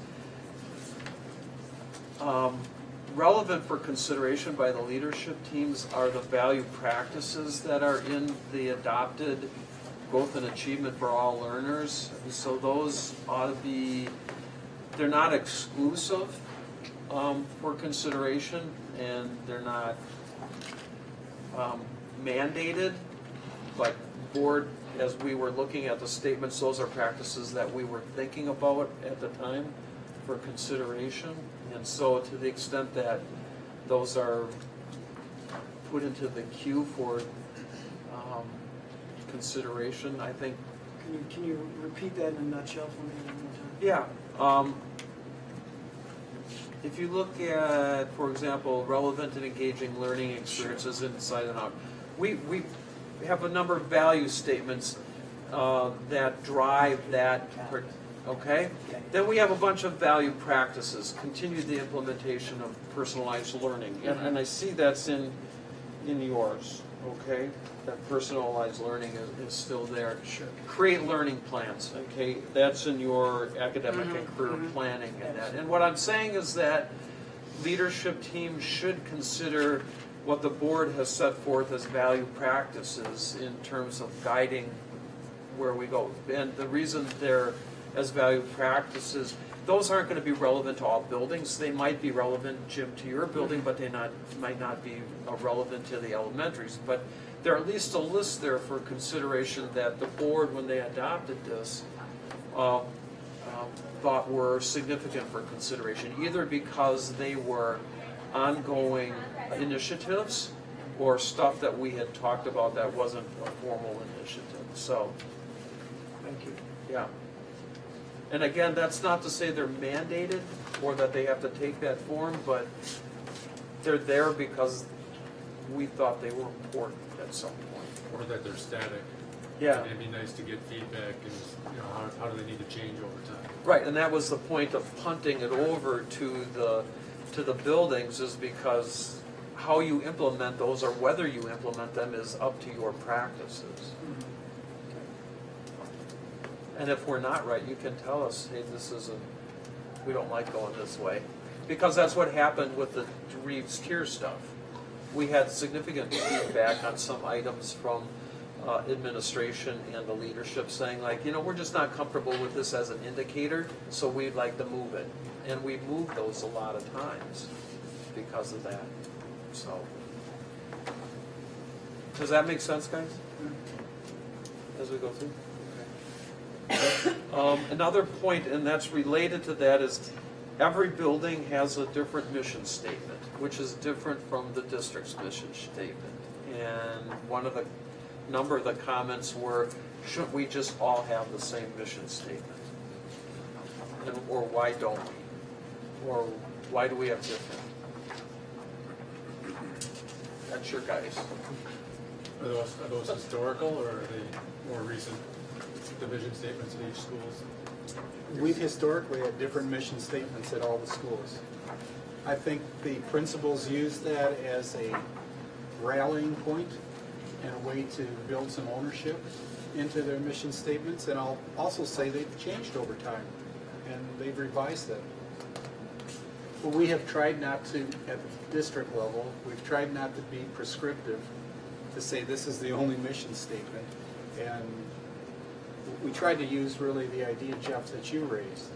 relevant for consideration by the leadership teams are the value practices that are in the adopted growth and achievement for all learners. So those ought to be, they're not exclusive for consideration, and they're not mandated, but board, as we were looking at the statements, those are practices that we were thinking about at the time for consideration. And so to the extent that those are put into the queue for consideration, I think. Can you repeat that in a nutshell for me one more time? Yeah. If you look at, for example, relevant and engaging learning experiences inside and out, we have a number of value statements that drive that, okay? Then we have a bunch of value practices, continue the implementation of personalized learning. And I see that's in yours, okay? That personalized learning is still there. Sure. Create learning plans, okay? That's in your academic and career planning and that. And what I'm saying is that leadership teams should consider what the board has set forth as value practices in terms of guiding where we go. And the reason they're as value practices, those aren't going to be relevant to all buildings. They might be relevant, Jim, to your building, but they might not be relevant to the elementaries. But there are at least a list there for consideration that the board, when they adopted this, thought were significant for consideration, either because they were ongoing initiatives or stuff that we had talked about that wasn't a formal initiative. So, Thank you. yeah. And again, that's not to say they're mandated or that they have to take that form, but they're there because we thought they were important at some point. Or that they're static. Yeah. It'd be nice to get feedback and, how do they need to change over time? Right, and that was the point of punting it over to the to the buildings is because how you implement those or whether you implement them is up to your practices. And if we're not right, you can tell us, hey, this isn't, we don't like going this way. Because that's what happened with the Reeves tier stuff. We had significant feedback on some items from administration and the leadership saying like, we're just not comfortable with this as an indicator, so we'd like to move it. And we moved those a lot of times because of that. So, does that make sense, guys? As we go through? Another point, and that's related to that, is every building has a different mission statement, which is different from the district's mission statement. And number of the comments were, shouldn't we just all have the same mission statement? Or why don't we? Or why do we have different? That's your guys. Are those historical or are they more recent division statements in each schools? We've historically had different mission statements at all the schools. I think the principals use that as a rallying point and a way to build some ownership into their mission statements. And I'll also say they've changed over time and they've revised them. But we have tried not to, at the district level, we've tried not to be prescriptive to say this is the only mission statement. And we tried to use really the idea, Jeff, that you raised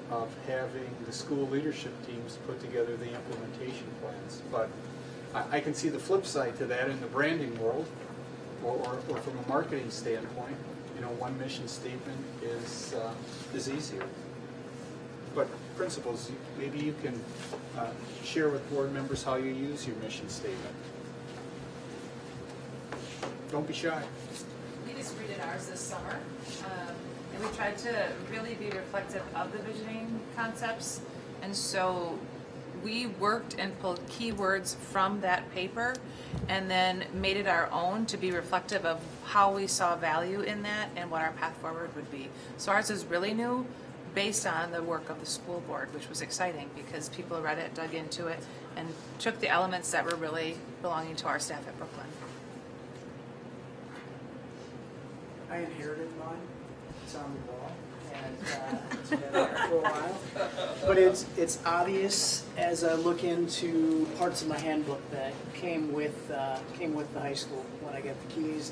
of having the school leadership teams put together the implementation plans. But I can see the flip side to that in the branding world or from a marketing standpoint. One mission statement is easier. But principals, maybe you can share with board members how you use your mission statement. Don't be shy. We just redid ours this summer, and we tried to really be reflective of the visioning concepts. And so we worked and pulled keywords from that paper and then made it our own to be reflective of how we saw value in that and what our path forward would be. So ours is really new based on the work of the school board, which was exciting because people read it, dug into it, and took the elements that were really belonging to our staff at Brooklyn. I inherited mine. It's on the wall, and it's been there for a while. But it's obvious as I look into parts of my handbook that came with the high school when I got the keys,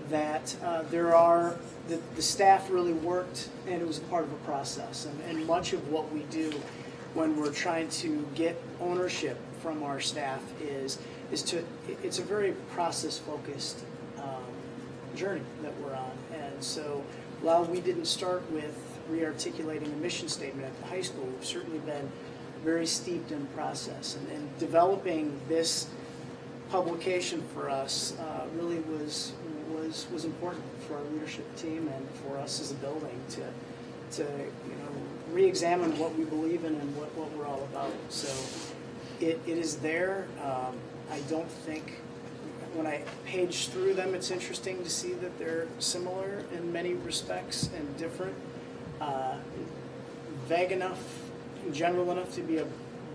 that the staff really worked, and it was a part of a process. And much of what we do when we're trying to get ownership from our staff is it's a very process focused journey that we're on. And so while we didn't start with re-articulating a mission statement at the high school, we've certainly been very steeped in process. And developing this publication for us really was important for our leadership team and for us as a building to re-examine what we believe in and what we're all about. So it is there. I don't think when I page through them, it's interesting to see that they're similar in many respects and different. Vague enough, general enough to be a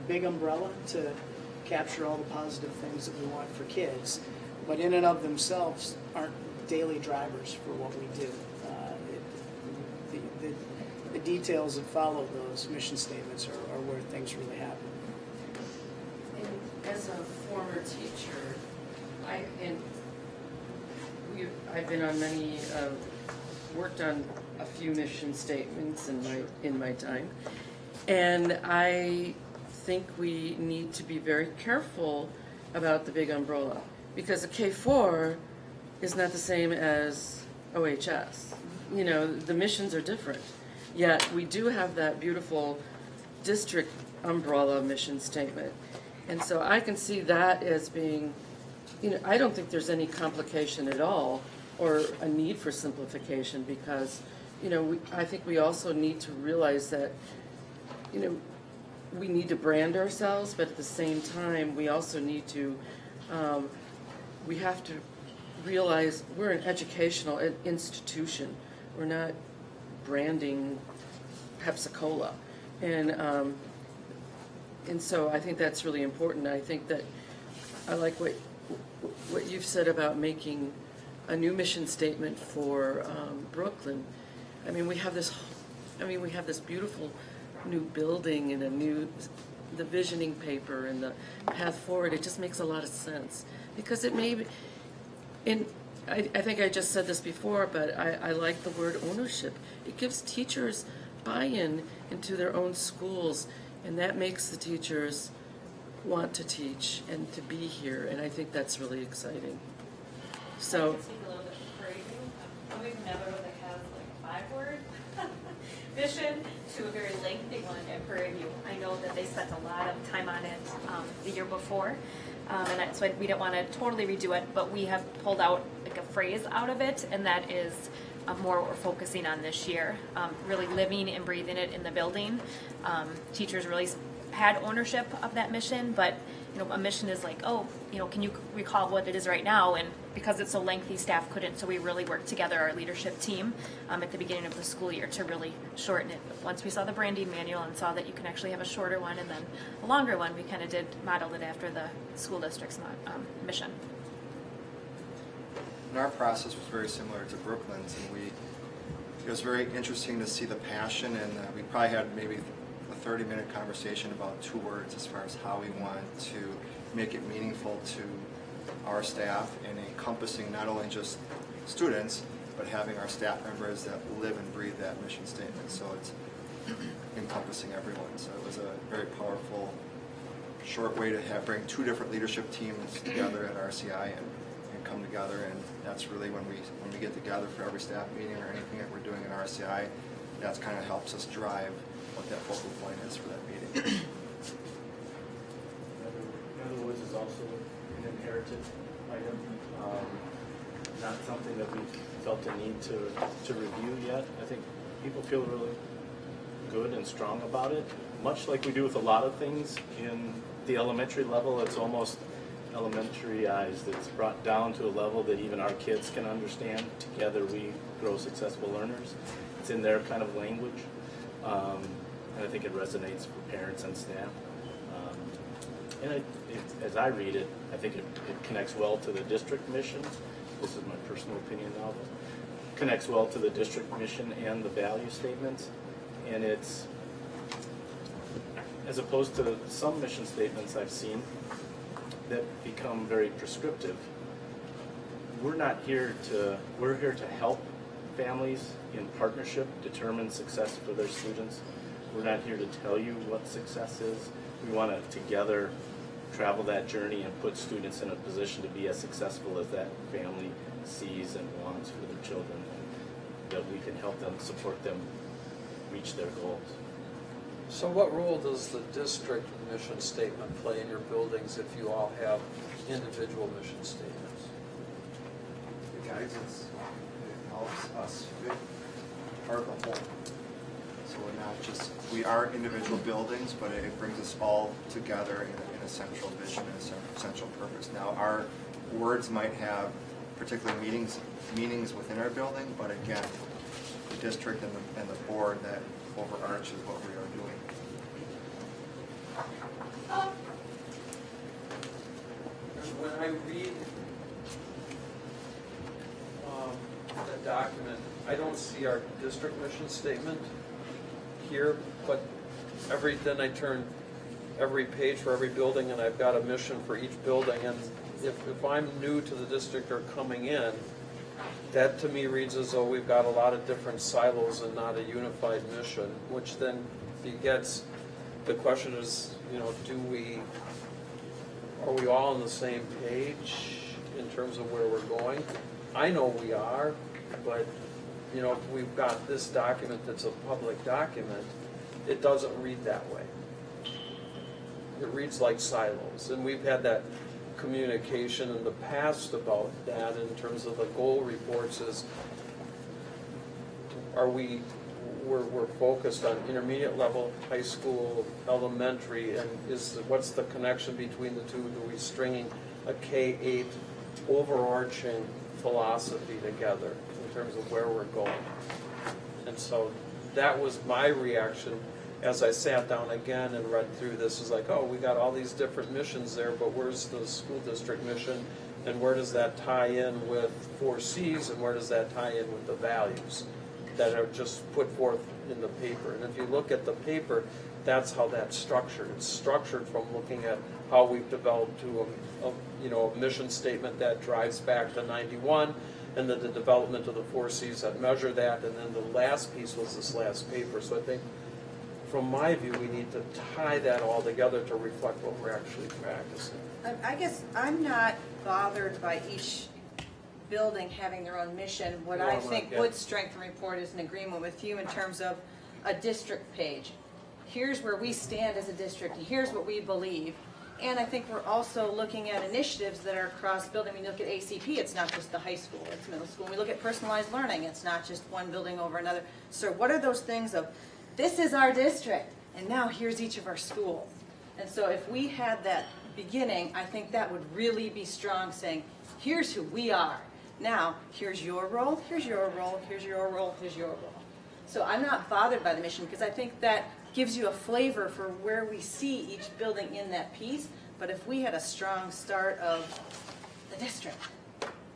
big umbrella to capture all the positive things that we want for kids, but in and of themselves aren't daily drivers for what we do. The details that follow those mission statements are where things really happen. And as a former teacher, I've been on many, worked on a few mission statements in my time, and I think we need to be very careful about the big umbrella because a K4 is not the same as OHS. The missions are different, yet we do have that beautiful district umbrella mission statement, and so I can see that as being. I don't think there's any complication at all or a need for simplification because, I think we also need to realize that, we need to brand ourselves, but at the same time, we also need to, we have to realize we're an educational institution. We're not branding Pepsi-Cola. And And so I think that's really important. I think that I like what you've said about making a new mission statement for Brooklyn. I mean, we have this beautiful new building and the visioning paper and the path forward. It just makes a lot of sense because it may be, I think I just said this before, but I like the word ownership. It gives teachers buy-in into their own schools, and that makes the teachers want to teach and to be here, and I think that's really exciting. So. I can speak a little bit for you. We've never really have like a 5-word vision to a very lengthy one at Prairie View. I know that they spent a lot of time on it the year before, so we didn't want to totally redo it, but we have pulled out like a phrase out of it, and that is more what we're focusing on this year, really living and breathing it in the building. Teachers really had ownership of that mission, but a mission is like, can you recall what it is right now? And because it's so lengthy, staff couldn't, so we really worked together, our leadership team, at the beginning of the school year to really shorten it. Once we saw the branding manual and saw that you can actually have a shorter one and then a longer one, we kind of modeled it after the school district's mission. And our process was very similar to Brooklyn's, and it was very interesting to see the passion, and we probably had maybe a 30-minute conversation about 2 words as far as how we want to make it meaningful to our staff and encompassing not only just students, but having our staff members that live and breathe that mission statement. So it's encompassing everyone. So it was a very powerful, short way to bring 2 different leadership teams together at RCI and come together. And that's really when we get together for every staff meeting or anything that we're doing at RCI, that's kind of helps us drive what that focal point is for that meeting. In other words, is also an inherited item, not something that we've felt a need to review yet. I think people feel really good and strong about it, much like we do with a lot of things in the elementary level. It's almost elementaryized. It's brought down to a level that even our kids can understand. Together we grow successful learners. It's in their kind of language, and I think it resonates for parents and staff. As I read it, I think it connects well to the district mission. This is my personal opinion now, but connects well to the district mission and the value statements. And it's, as opposed to some mission statements I've seen that become very prescriptive, we're here to help families in partnership determine success for their students. We're not here to tell you what success is. We want to together travel that journey and put students in a position to be as successful as that family sees and wants for their children, and that we can help them, support them reach their goals. So what role does the district mission statement play in your buildings if you all have individual mission statements? It guides us. It helps us fit part of the whole. So we are individual buildings, but it brings us all together in a central vision and a central purpose. Now, our words might have particular meanings within our building, but again, the district and the board that overarches what we are doing. When I read the document, I don't see our district mission statement here, but then I turn every page for every building and I've got a mission for each building, and if I'm new to the district or coming in, that to me reads as though we've got a lot of different silos and not a unified mission, which then begets the question is, are we all on the same page in terms of where we're going? I know we are, but if we've got this document that's a public document, it doesn't read that way. It reads like silos, and we've had that communication in the past about that in terms of the goal reports is, we're focused on intermediate level, high school, elementary, and what's the connection between the two? Are we stringing a K-8 overarching philosophy together in terms of where we're going? And so that was my reaction as I sat down again and read through this. Is like, oh, we got all these different missions there, but where's the school district mission, and where does that tie in with 4Cs, and where does that tie in with the values that are just put forth in the paper? And if you look at the paper, that's how that's structured. It's structured from looking at how we've developed to a mission statement that drives back to 91, and then the development of the 4Cs that measure that, and then the last piece was this last paper. So I think, from my view, we need to tie that all together to reflect what we're actually practicing. I guess I'm not bothered by each building having their own mission. What No, I I'm not think yet. would strengthen the report is an agreement with you in terms of a district page. Here's where we stand as a district, and here's what we believe. And I think we're also looking at initiatives that are cross-building. When you look at ACP, it's not just the high school, it's middle school. When we look at personalized learning, it's not just one building over another. So what are those things of, this is our district, and now here's each of our schools. And so if we had that beginning, I think that would really be strong, saying, here's who we are. Now, here's your role, here's your role, here's your role, here's your role. So I'm not bothered by the mission, because I think that gives you a flavor for where we see each building in that piece. But if we had a strong start of the district.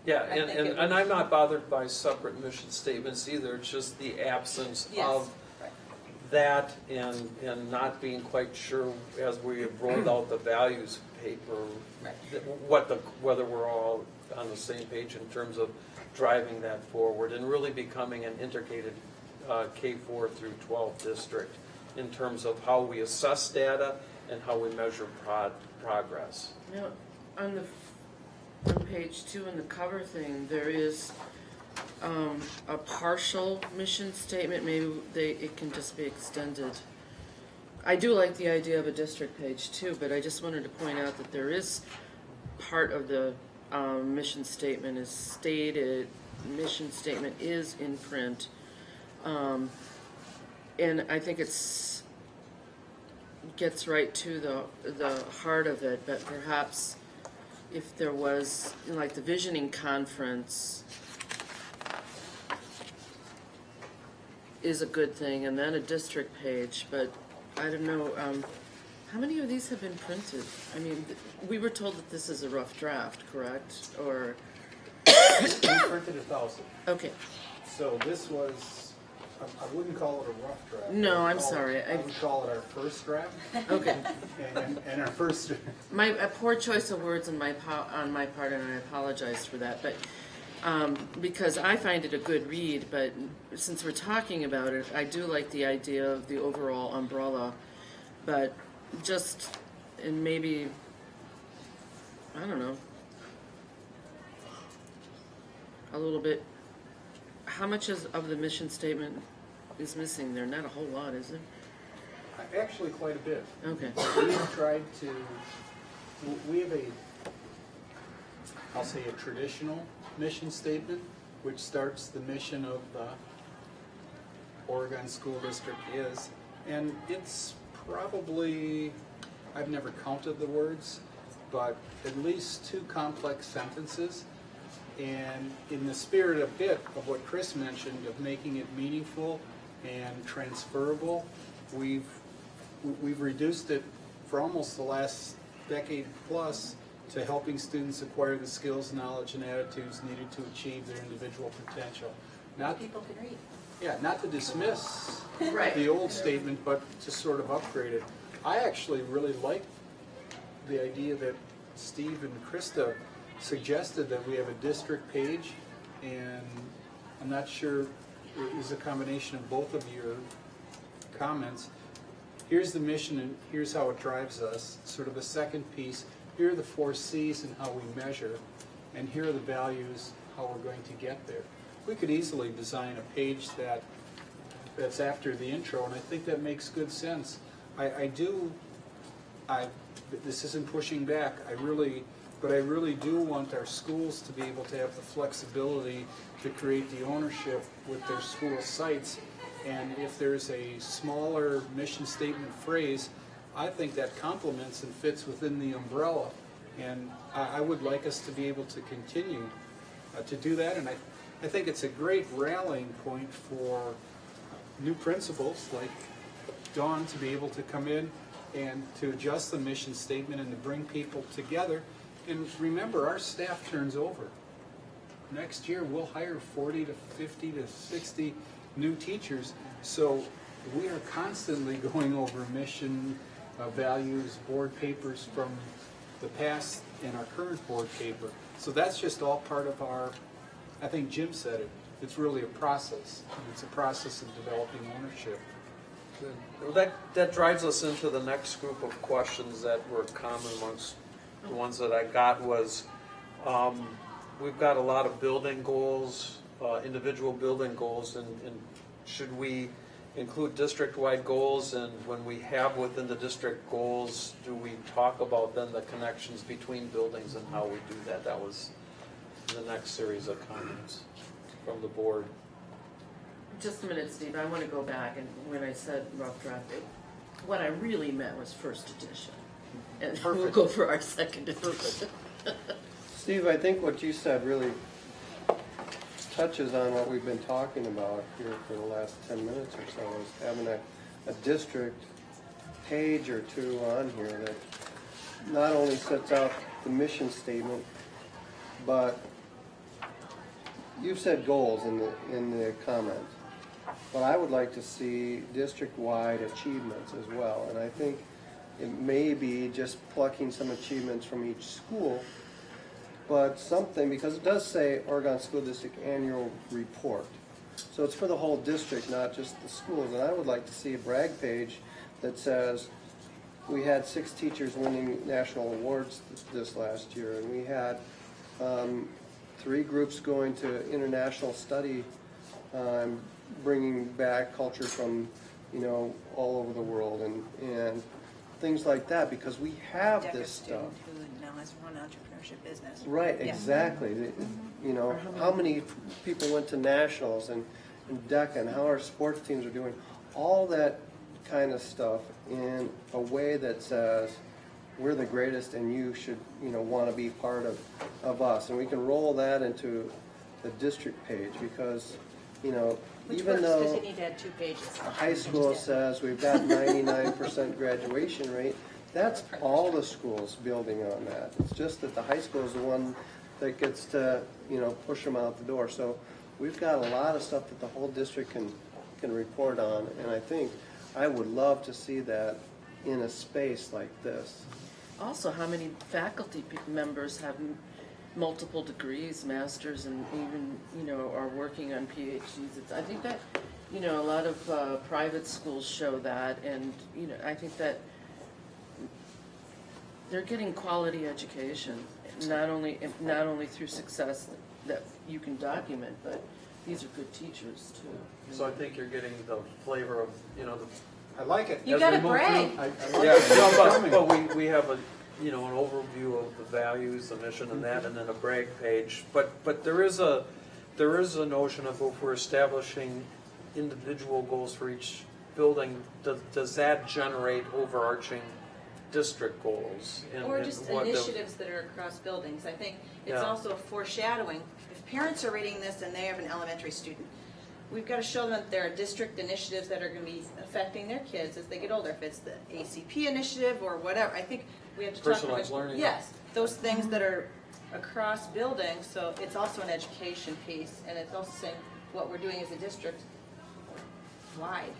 Yeah, I think it would- and I'm not bothered by separate mission statements either. It's just the absence Yes, of right. that, and not being quite sure as we have rolled out the values paper, whether we're all on the same page in terms of driving that forward and really becoming an integrated K-4 through 12 district in terms of how we assess data and how we measure progress. Now, on page 2 in the cover thing, there is a partial mission statement. Maybe it can just be extended. I do like the idea of a district page too, but I just wanted to point out that there is part of the mission statement is stated. Mission statement is in print, and I think gets right to the heart of it. But perhaps if there was, like, the visioning conference is a good thing, and then a district page. But I don't know, how many of these have been printed? I mean, we were told that this is a rough draft, correct? Or We printed 1,000. okay. So this was, I wouldn't call it a rough draft. No, I I'm would call sorry. it- I would call it our first draft. Okay. And our first, A poor choice of words on my part, and I apologize for that. But because I find it a good read, but since we're talking about it, I do like the idea of the overall umbrella. But just, and maybe, I don't know, a little bit. How much of the mission statement is missing there? Not a whole lot, is there? actually quite a bit. Okay. We've tried to, we have I'll say a traditional mission statement, which starts the mission of the Oregon School District is, and it's probably, I've never counted the words, but at least 2 complex sentences. And in the spirit a bit of what Chris mentioned of making it meaningful and transferable, we've reduced it for almost the last decade plus to helping students acquire the skills, knowledge, and attitudes needed to achieve their individual potential. Not People can read. Yeah, not to dismiss Right. the old statement, but to sort of upgrade it. I actually really like the idea that Steve and Krista suggested that we have a district page, and I'm not sure it is a combination of both of your comments. Here's the mission and here's how it drives us. Sort of a second piece. Here are the 4 C's and how we measure, and here are the values, how we're going to get there. We could easily design a page that's after the intro, and I think that makes good sense. This isn't pushing back. But I really do want our schools to be able to have the flexibility to create the ownership with their school sites. And if there's a smaller mission statement phrase, I think that complements and fits within the umbrella. And I would like us to be able to continue to do that. And I think it's a great rallying point for new principals like Dawn to be able to come in and to adjust the mission statement and to bring people together. And remember, our staff turns over. Next year, we'll hire 40 to 50 to 60 new teachers. So we are constantly going over mission, values, board papers from the past and our current board paper. So that's just all part of our, I think Jim said it, it's really a process. It's a process of developing ownership. Good. Well, that drives us into the next group of questions that were common amongst the ones that I got was, we've got a lot of building goals, individual building goals, and should we include district-wide goals? And when we have within the district goals, do we talk about then the connections between buildings and how we do that? That was the next series of comments from the board. Just a minute, Steve, I want to go back, and when I said rough draft, what I really meant was first edition. And we'll go for our second edition. Steve, I think what you said really touches on what we've been talking about here for the last 10 minutes or so, is having a district page or two on here that not only sets out the mission statement, but you've said goals in the comment. But I would like to see district-wide achievements as well. And I think it may be just plucking some achievements from each school, but something, because it does say Oregon School District Annual Report. So it's for the whole district, not just the schools. And I would like to see a brag page that says, we had 6 teachers winning national awards this last year, and we had 3 groups going to international study, bringing back culture from, all over the world, and things like that, because we have this stuff. Who now has run entrepreneurship business. Right, Yeah. exactly. How many people went to nationals and DECA, and how our sports teams are doing. All that kind of stuff in a way that says, we're the greatest and you should, want to be part of us. And we can roll that into the district page because, Which even works, because though you need to add 2 pages. a high school says we've got 99% graduation rate, that's all the schools building on that. It's just that the high school is the one that gets to, push them out the door. So we've got a lot of stuff that the whole district can report on, and I think I would love to see that in a space like this. Also, how many faculty members have multiple degrees, masters, and even, are working on PhDs. I think that, a lot of private schools show that, and, I think that they're getting quality education, not only through success that you can document, but these are good teachers too. So I think you're getting the flavor of, I like it. You gotta brag. But we have an overview of the values, the mission, and that, and then a brag page. But there is a notion of, if we're establishing individual goals for each building, does that generate overarching district goals? Or just initiatives that are across buildings. I think it's also a foreshadowing. If parents are reading this and they have an elementary student, we've got to show them that there are district initiatives that are going to be affecting their kids as they get older. If it's the ACP initiative or whatever, I think we have to talk about Personalized learning. Yes, those things that are across buildings. So it's also an education piece, and it's also saying what we're doing as a district wide.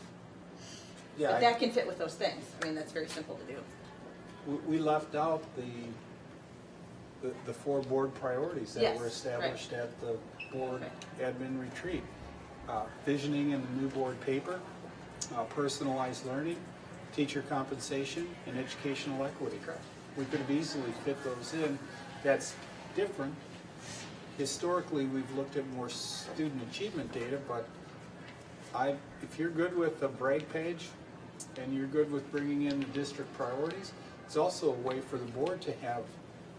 Yeah, But that can fit with those things. I mean, that's very simple to do. we left out the 4 board priorities that Yes, were established at the board admin retreat. Visioning in the new board paper, personalized learning, teacher compensation, and educational equity. We could have easily fit those in. That's different. Historically, we've looked at more student achievement data, but if you're good with the brag page and you're good with bringing in the district priorities, it's also a way for the board to have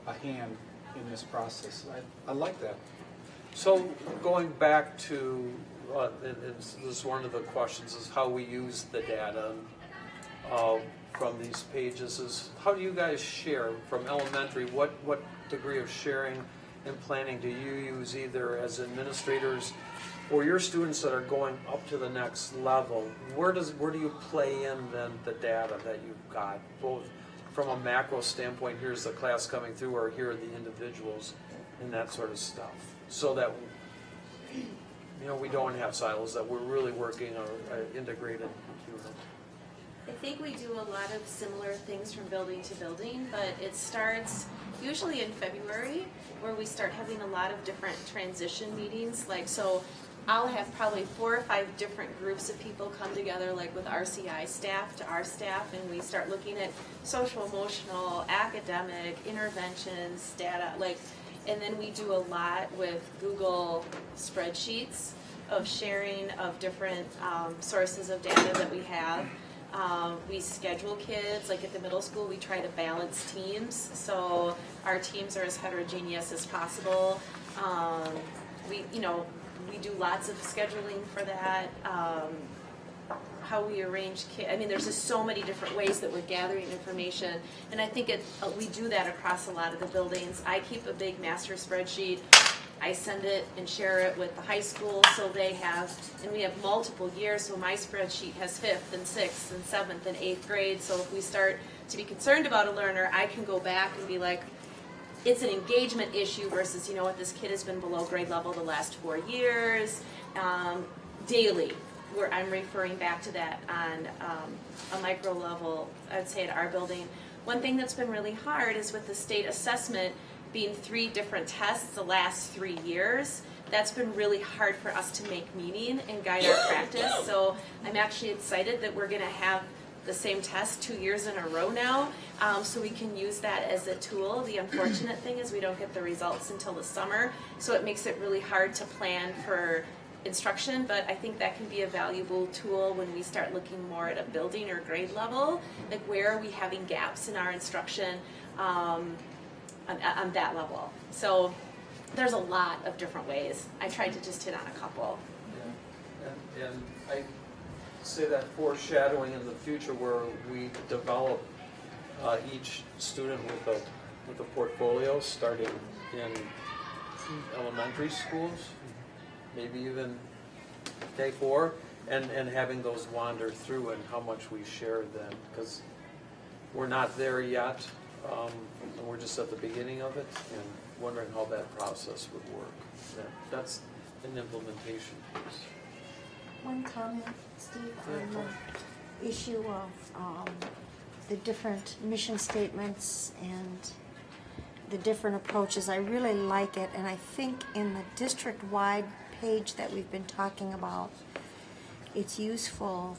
a hand in this process. I like that. So going back to, this is one of the questions, is how we use the data from these pages. Is how do you guys share from elementary? What degree of sharing and planning do you use, either as administrators for your students that are going up to the next level, where do you play in then the data that you've got, both from a macro standpoint, here's the class coming through, or here are the individuals, and that sort of stuff, so that we don't have silos, that we're really working on an integrated unit. I think we do a lot of similar things from building to building, but it starts usually in February, where we start having a lot of different transition meetings. Like, so I'll have probably 4 or 5 different groups of people come together, like with RCI staff to our staff, and we start looking at social, emotional, academic, interventions, data, and then we do a lot with Google spreadsheets of sharing of different sources of data that we have. We schedule kids, like at the middle school, we try to balance teams, so our teams are as heterogeneous as possible. We do lots of scheduling for that. How we arrange kids, I mean, there's just so many different ways that we're gathering information, and I think we do that across a lot of the buildings. I keep a big master spreadsheet. I send it and share it with the high school, so they have, and we have multiple years, so my spreadsheet has 5th and 6th and 7th and 8th grade, so if we start to be concerned about a learner, I can go back and be like, it's an engagement issue versus, you know what, this kid has been below grade level the last 4 years, daily, where I'm referring back to that on a micro level, I'd say at our building. One thing that's been really hard is with the state assessment being 3 different tests the last 3 years, that's been really hard for us to make meaning and guide our practice. So I'm actually excited that we're going to have the same test 2 years in a row now, so we can use that as a tool. The unfortunate thing is we don't get the results until the summer, so it makes it really hard to plan for instruction, but I think that can be a valuable tool when we start looking more at a building or grade level, like where are we having gaps in our instruction on that level. So there's a lot of different ways. I tried to just hit on a couple. Yeah. And I say that foreshadowing in the future where we develop each student with a portfolio starting in elementary schools, maybe even K4, and having those wander through and how much we share then, because we're not there yet. And we're just at the beginning of it and wondering how that process would work. That's an implementation piece. One comment, Steve, on the issue of the different mission statements and the different approaches. I really like it, and I think in the district-wide page that we've been talking about, it's useful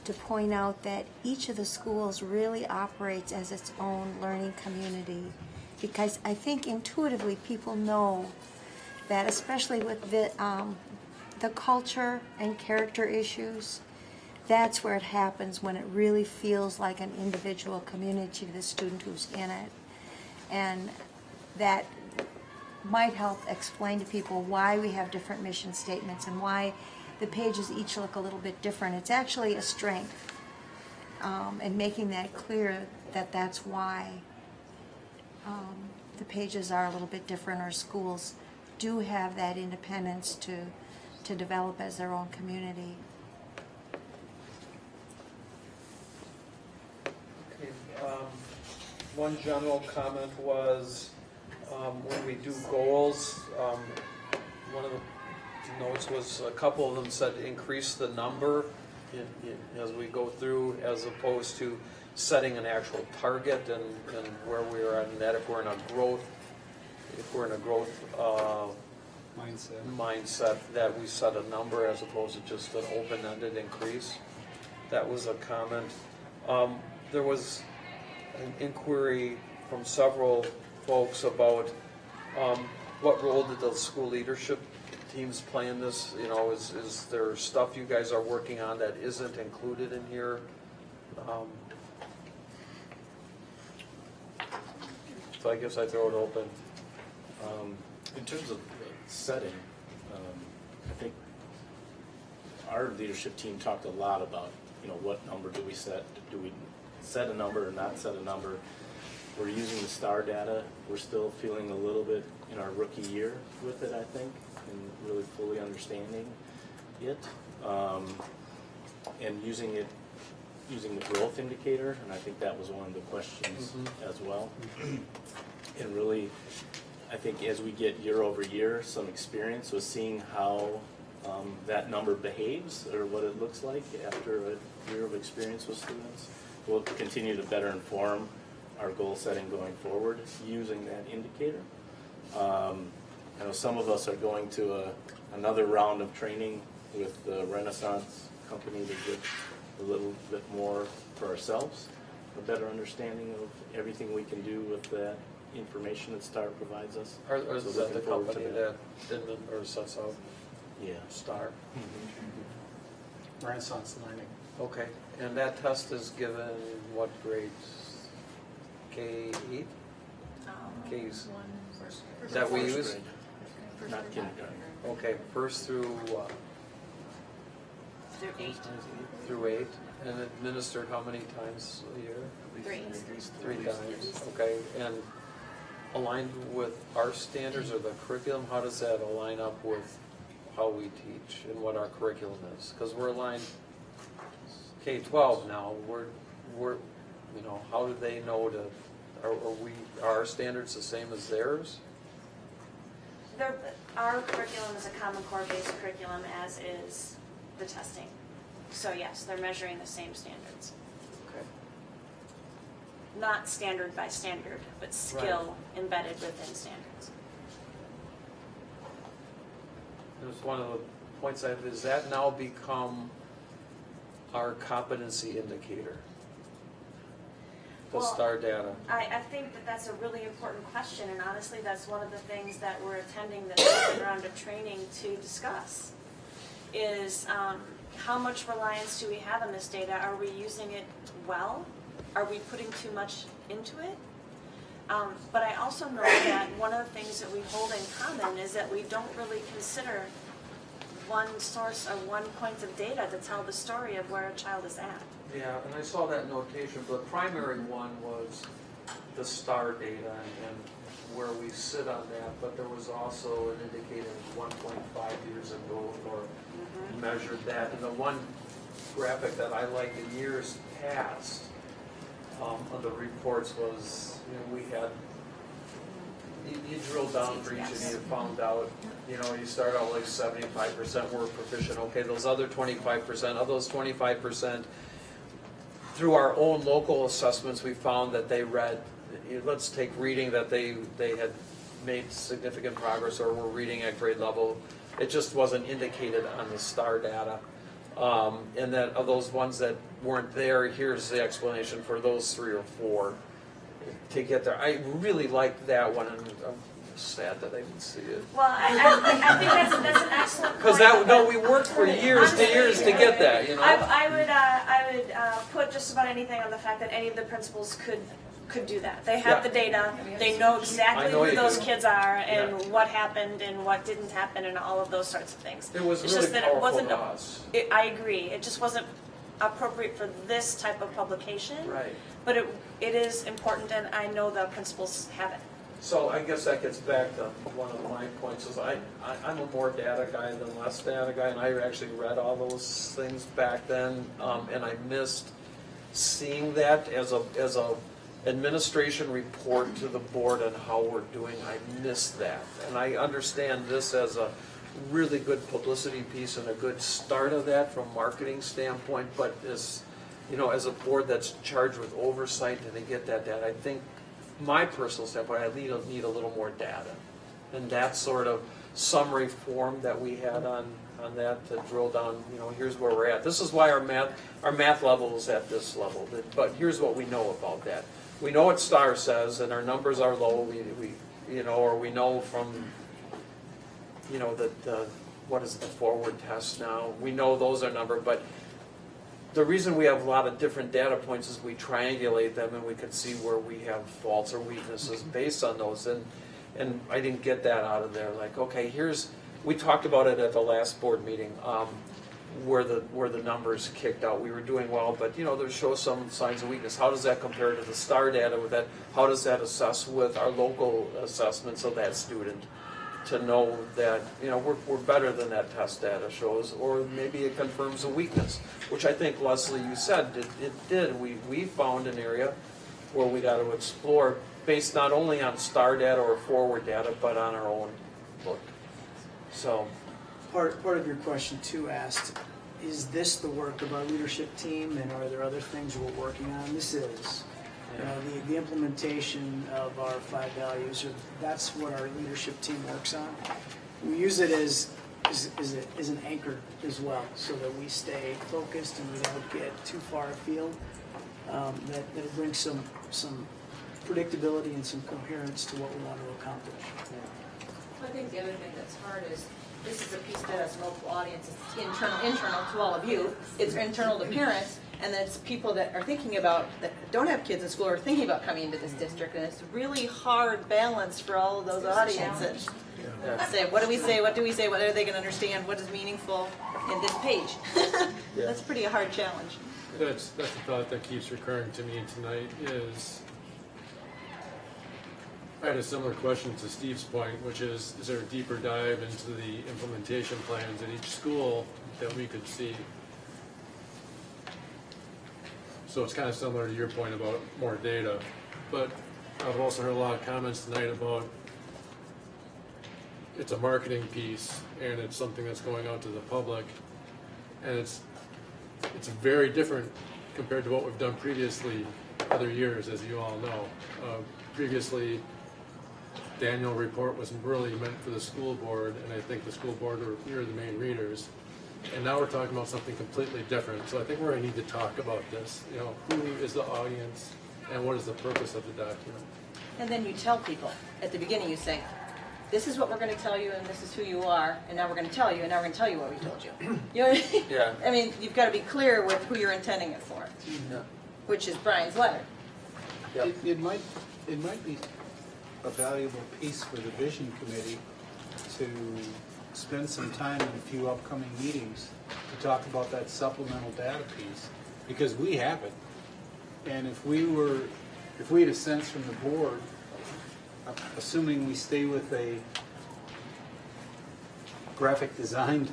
to point out that each of the schools really operates as its own learning community, because I think intuitively people know that, especially with the culture and character issues, that's where it happens, when it really feels like an individual community to the student who's in it. And that might help explain to people why we have different mission statements and why the pages each look a little bit different. It's actually a strength, and making that clear that that's why the pages are a little bit different. Our schools do have that independence to develop as their own community. Okay. One general comment was when we do goals, one of the notes was a couple of them said increase the number as we go through, as opposed to setting an actual target and where we are at in that. If we're in a growth mindset, that we set a number as opposed to just an open-ended increase. That was a comment. There was an inquiry from several folks about what role did the school leadership teams play in this? You know, is there stuff you guys are working on that isn't included in here? So I guess I throw it open. In terms of setting, I think our leadership team talked a lot about, what number do we set? Do we set a number or not set a number? We're using the STAR data. We're still feeling a little bit in our rookie year with it, I think, and really fully understanding. it, and using the growth indicator, and I think that was one of the questions as well. And really, I think as we get year over year, some experience with seeing how that number behaves or what it looks like after a year of experience with students, will continue to better inform our goal setting going forward using that indicator. I know some of us are going to another round of training with the Renaissance company to get a little bit more for ourselves, a better understanding of everything we can do with that information that STAR provides us. Is So that the looking forward to company that Inman or sets out Yeah. STAR? Renaissance Learning. Okay, and that test is given what grades? K-8? K's that we First use? grade, not kindergarten. Okay, first through what? Through 8. Through 8, and administered how many times a year? Three. Three times, okay, and aligned with our standards or the curriculum, how does that align up with how we teach and what our curriculum is? Because we're aligned K-12 now, we're, you know, how do they know to, are our standards the same as theirs? Our curriculum is a Common Core based curriculum, as is the testing. So yes, they're measuring the same standards. Okay. Not standard by standard, but skill embedded within standards. There's one of the points I have, is that now become our competency indicator? The Well, STAR data. I think that that's a really important question, and honestly, that's one of the things that we're attending the second round of training to discuss, is how much reliance do we have on this data? Are we using it well? Are we putting too much into it? But I also know that one of the things that we hold in common is that we don't really consider one source or one point of data to tell the story of where a child is at. Yeah, and I saw that notation, but the primary one was the STAR data and where we sit on that, but there was also an indicator of 1.5 years of growth or measured that. And the one graphic that I liked in years past of the reports was, you know, we had, you drilled down for each and you found out, you know, you start out like 75% were proficient. Okay, those other 25%, of those 25%, through our own local assessments, we found that they read, let's take reading, that they had made significant progress or were reading at grade level. It just wasn't indicated on the STAR data. And that of those ones that weren't there, here's the explanation for those 3 or 4 to get there. I really liked that one, and I'm sad that I didn't see it. Well, I think that's an excellent point. Because we worked for years to years to get that, you know? I would put just about anything on the fact that any of the principals could do that. They have the data, they know exactly who those kids are and what happened and what didn't happen and all of those sorts of things. It was it's really just that it wasn't powerful to us. I agree. It just wasn't appropriate for this type of publication. Right. But it is important, and I know the principals have it. So I guess that gets back to one of my points, is I'm a more data guy than less data guy, and I actually read all those things back then, and I missed seeing that as a administration report to the board on how we're doing. I missed that, and I understand this as a really good publicity piece and a good start of that from a marketing standpoint, but as, you know, as a board that's charged with oversight and to get that data, I think my personal standpoint, I need a little more data. And that sort of summary form that we had on that to drill down, you know, here's where we're at. This is why our math level is at this level, but here's what we know about that. We know what STAR says, and our numbers are low, we you know, or we know from, you know, the what is it, the forward test now, we know those are numbered, but the reason we have a lot of different data points is we triangulate them and we can see where we have faults or weaknesses based on those. And I didn't get that out of there. Like, okay, we talked about it at the last board meeting, where the numbers kicked out. We were doing well, but you know, there shows some signs of weakness. How does that compare to the STAR data with that? How does that assess with our local assessments of that student? to know that, you know, we're better than that test data shows, or maybe it confirms a weakness, which I think, Leslie, you said it did. We found an area where we got to explore based not only on STAR data or forward data, but on our own look. So, Part of your question too asked, is this the work of our leadership team, and are there other things we're working on? This is. You know, the implementation of our 5 values, that's what our leadership team works on. We use it as an anchor as well, so that we stay focused and we don't get too far afield. That it brings some predictability and some coherence to what we want to accomplish. I think the other thing that's hard is, this is a piece that has multiple audiences. It's internal to all of you. It's internal to parents, and then it's people that are thinking about, that don't have kids in school or are thinking about coming into this district, and it's a really hard balance for all of those audiences. Say, what do we say? What do we say? What are they going to understand? What is meaningful in this page? That's pretty a hard challenge. That's the thought that keeps recurring to me tonight is, I had a similar question to Steve's point, which is there a deeper dive into the implementation plans at each school that we could see? So it's kind of similar to your point about more data, but I've also heard a lot of comments tonight about it's a marketing piece and it's something that's going out to the public, and it's very different compared to what we've done previously other years, as you all know. Previously, the annual report was really meant for the school board, and I think the school board we were the main readers. And now we're talking about something completely different. So I think we're going to need to talk about this. You know, who is the audience, and what is the purpose of the document? And then you tell people at the beginning. You say, "This is what we're going to tell you, and this is who you are, and now we're going to tell you, and now we're going to tell you what we told you." You know what I mean? Yeah. I mean, you've got to be clear with who you're intending it for, which is Brian's letter. It might be a valuable piece for the vision committee to spend some time in a few upcoming meetings to talk about that supplemental data piece, because we have it. And if we had a sense from the board, assuming we stay with a graphic design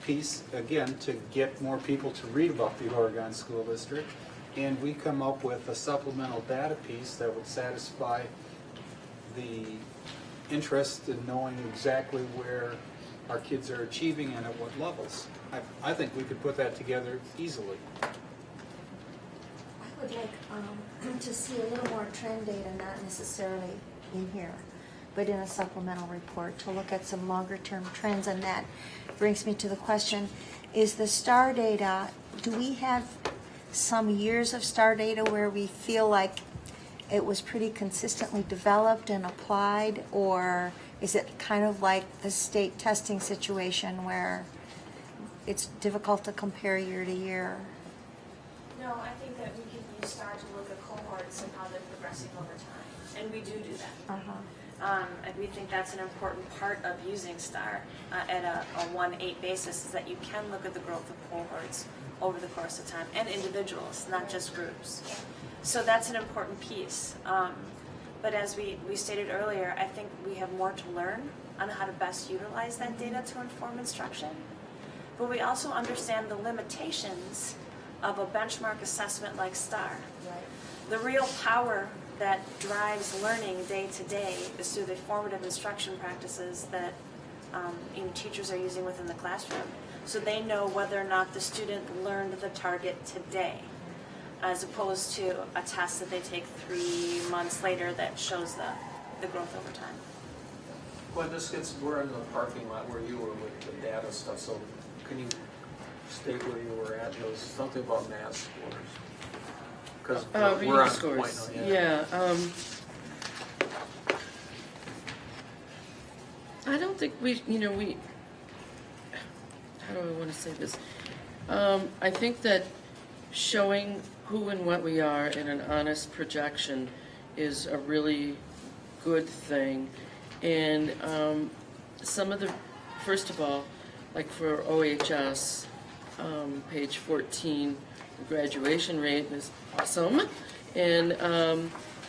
piece, again, to get more people to read about the Oregon School District, and we come up with a supplemental data piece that would satisfy the interest in knowing exactly where our kids are achieving and at what levels. I think we could put that together easily. I would like to see a little more trend data, not necessarily in here, but in a supplemental report, to look at some longer term trends. And that brings me to the question, is the STAR data, do we have some years of STAR data where we feel like it was pretty consistently developed and applied, or is it kind of like the state testing situation where it's difficult to compare year to year? No, I think that we can use STAR to look at cohorts and how they're progressing over time, and we do that. And we think that's an important part of using STAR at a 1-8 basis, is that you can look at the growth of cohorts over the course of time, and individuals, not just groups. So that's an important piece. But as we stated earlier, I think we have more to learn on how to best utilize that data to inform instruction. But we also understand the limitations of a benchmark assessment like STAR. The real power that drives learning day to day is through the formative instruction practices that teachers are using within the classroom. So they know whether or not the student learned the target today, as opposed to a test that they take 3 months later that shows the growth over time. Well, we're in the parking lot where you were with the data stuff, so can you state where you were at? It was something about math scores. Because we're on scores. Point now, I don't think we, how do I want to say this? I think that showing who and what we are in an honest projection is a really good thing. And some of the, first of all, like for OHS, page 14, the graduation rate is awesome. And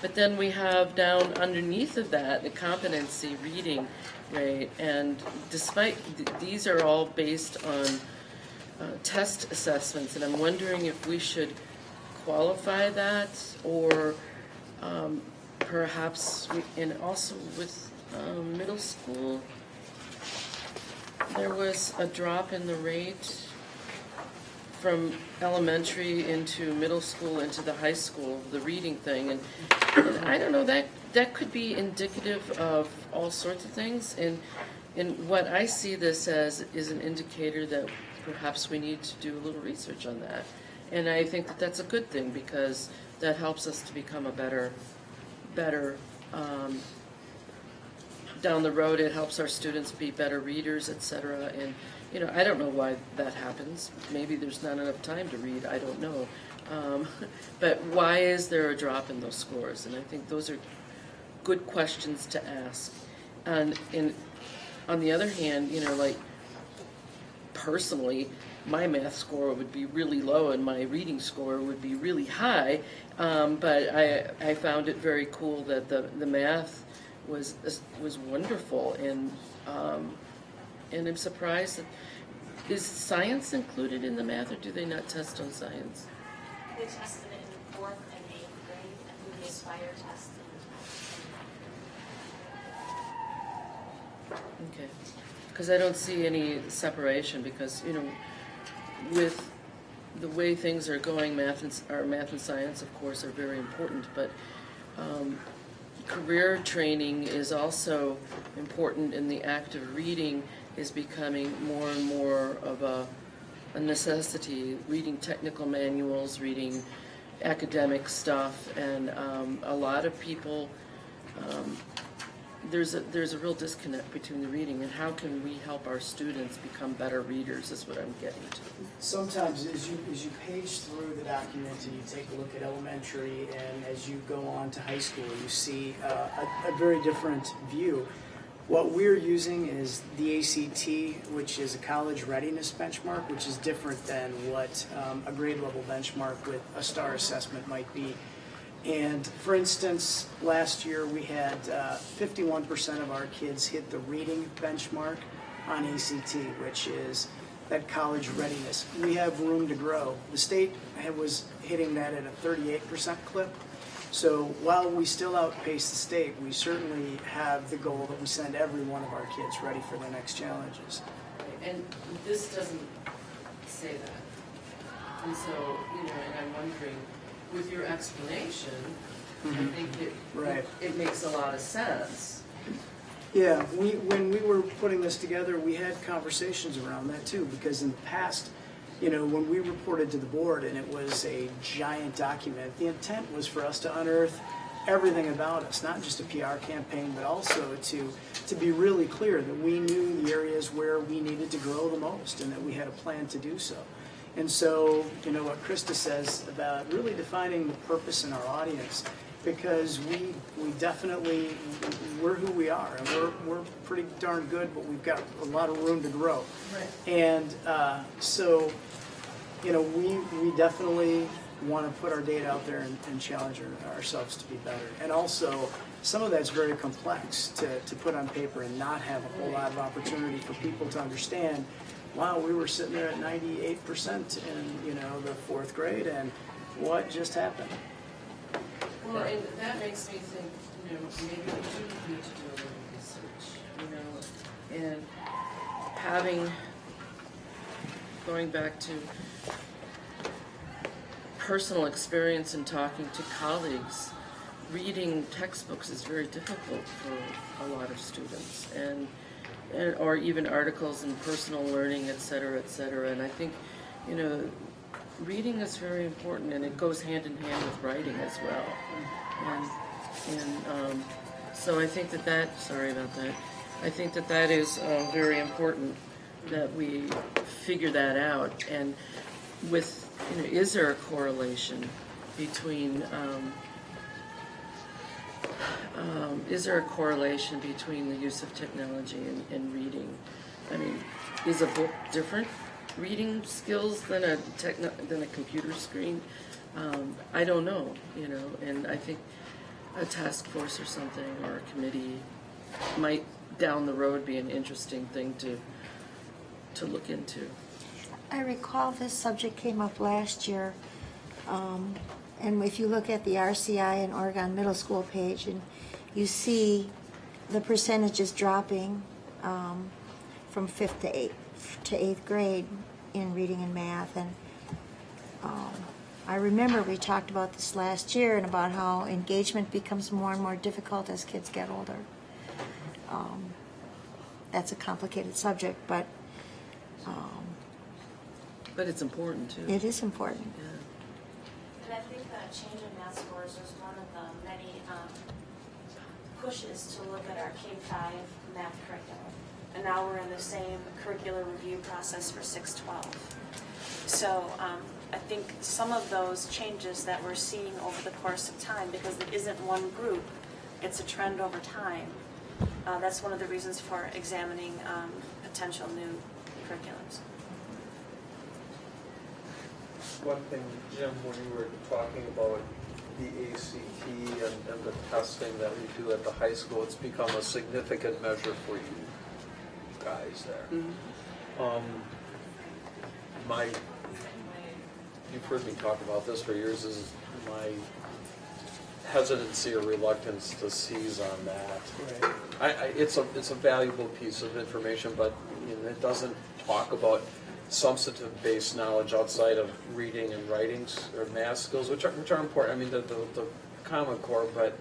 But then we have down underneath of that, the competency reading rate, and despite, these are all based on test assessments, and I'm wondering if we should qualify that, or perhaps, and also with middle school, there was a drop in the rate from elementary into middle school into the high school, the reading thing, and I don't know, that could be indicative of all sorts of things, and what I see this as is an indicator that perhaps we need to do a little research on that. And I think that that's a good thing, because that helps us to become a better, down the road, it helps our students be better readers, etc. And, you know, I don't know why that happens. Maybe there's not enough time to read, I don't know. But why is there a drop in those scores? And I think those are good questions to ask. And on the other hand, you know, like, personally, my math score would be really low and my reading score would be really high, but I found it very cool that the math was wonderful, and I'm surprised that, is science included in the math, or do they not test on science? They tested it in 4th and 8th grade, and we Aspire tested. Okay, because I don't see any separation, because, you know, with the way things are going, math and science, of course, are very important, but career training is also important, and the act of reading is becoming more and more of a necessity. Reading technical manuals, reading academic stuff, and a lot of people, there's a real disconnect between the reading, and how can we help our students become better readers is what I'm getting to. Sometimes as you page through the document and you take a look at elementary, and as you go on to high school, you see a very different view. What we're using is the ACT, which is a college readiness benchmark, which is different than what a grade level benchmark with a STAR assessment might be. And for instance, last year we had 51% of our kids hit the reading benchmark on ACT, which is that college readiness. We have room to grow. The state was hitting that at a 38% clip. So while we still outpace the state, we certainly have the goal that we send every one of our kids ready for their next challenges. And this doesn't say that. And so, you know, and I'm wondering, with your explanation, I think it makes a lot of sense. Yeah, when we were putting this together, we had conversations around that too, because in the past, you know, when we reported to the board and it was a giant document, the intent was for us to unearth everything about us, not just a PR campaign, but also to be really clear that we knew the areas where we needed to grow the most and that we had a plan to do so. And so, you know, what Krista says about really defining the purpose in our audience, because we definitely, we're who we are, and we're pretty darn good, but we've got a lot of room to grow. Right. And so, you know, we definitely want to put our data out there and challenge ourselves to be better. And also, some of that's very complex to put on paper and not have a whole lot of opportunity for people to understand. Wow, we were sitting there at 98% in, you know, the 4th grade, and what just happened? Well, and that makes me think, you know, maybe we do need to do a little research, you know, and having, going back to personal experience and talking to colleagues, reading textbooks is very difficult for a lot of students, and or even articles in personal learning, et cetera, and I think, you know, reading is very important, and it goes hand in hand with writing as well. And so I think that sorry about that, I think that is very important that we figure that out. And with, you know, is there a correlation between the use of technology and reading? I mean, is a book different reading skills than a computer screen? I don't know, you know, and I think a task force or something, or a committee might down the road be an interesting thing to look into. I recall this subject came up last year, and if you look at the RCI and Oregon Middle School page, and you see the percentages dropping from 5th to 8th grade in reading and math, and I remember we talked about this last year and about how engagement becomes more and more difficult as kids get older. That's a complicated subject, but it's important too. It is important. And I think that change in math scores is one of the many pushes to look at our K-5 math curriculum. And now we're in the same curricular review process for 6-12. So I think some of those changes that we're seeing over the course of time, because it isn't one group, it's a trend over time. That's one of the reasons for examining potential new curriculums. One thing, Jim, when you were talking about the ACT and the testing that we do at the high school, it's become a significant measure for you guys there. You've heard me talk about this for years, is my hesitancy or reluctance to seize on that. Right. It's a valuable piece of information, but it doesn't talk about substantive-based knowledge outside of reading and writing or math skills, which are important. I mean, the Common Core, but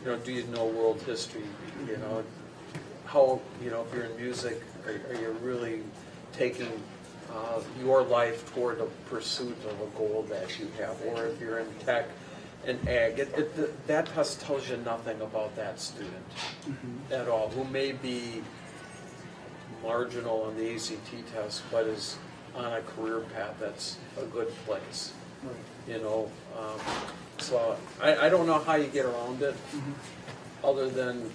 do you know world history? How if you're in music, are you really taking your life toward a pursuit of a goal that you have? Or if you're in tech and ag, that test tells you nothing about that student at all, who may be marginal on the ACT test, but is on a career path that's a good place. So I don't know how you get around it, other than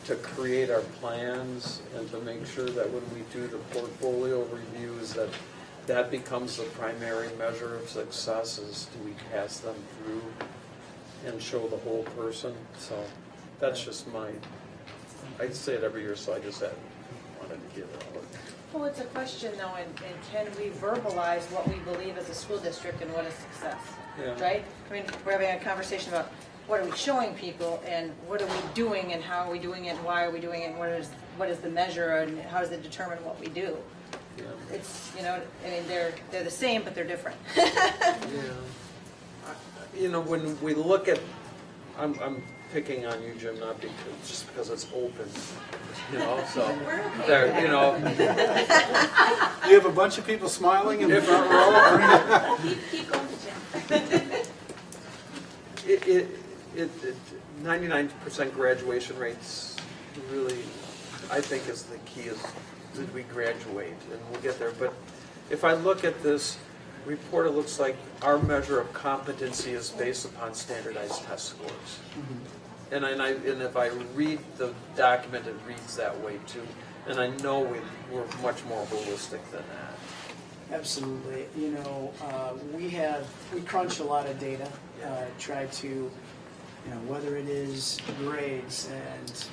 to create our plans and to make sure that when we do the portfolio reviews that becomes the primary measure of success, is do we pass them through and show the whole person. So that's just I say it every year, so I just wanted to give it out. Well, it's a question though, and can we verbalize what we believe as a school district and what is success? Yeah. Right? I mean, we're having a conversation about what are we showing people and what are we doing and how are we doing it and why are we doing it and what is the measure and how does it determine what we do? Yeah. It's, I mean, they're the same, but they're different. When we look at, I'm picking on you, Jim, not just because it's open, so there, You have a bunch of people smiling in the front row. Keep going, Jim. 99% graduation rates really, I think, is the key, is that we graduate, and we'll get there. But if I look at this report, it looks like our measure of competency is based upon standardized test scores. And if I read the document, it reads that way too. And I know we're much more holistic than that. Absolutely. We crunch a lot of data, try to, whether it is grades, and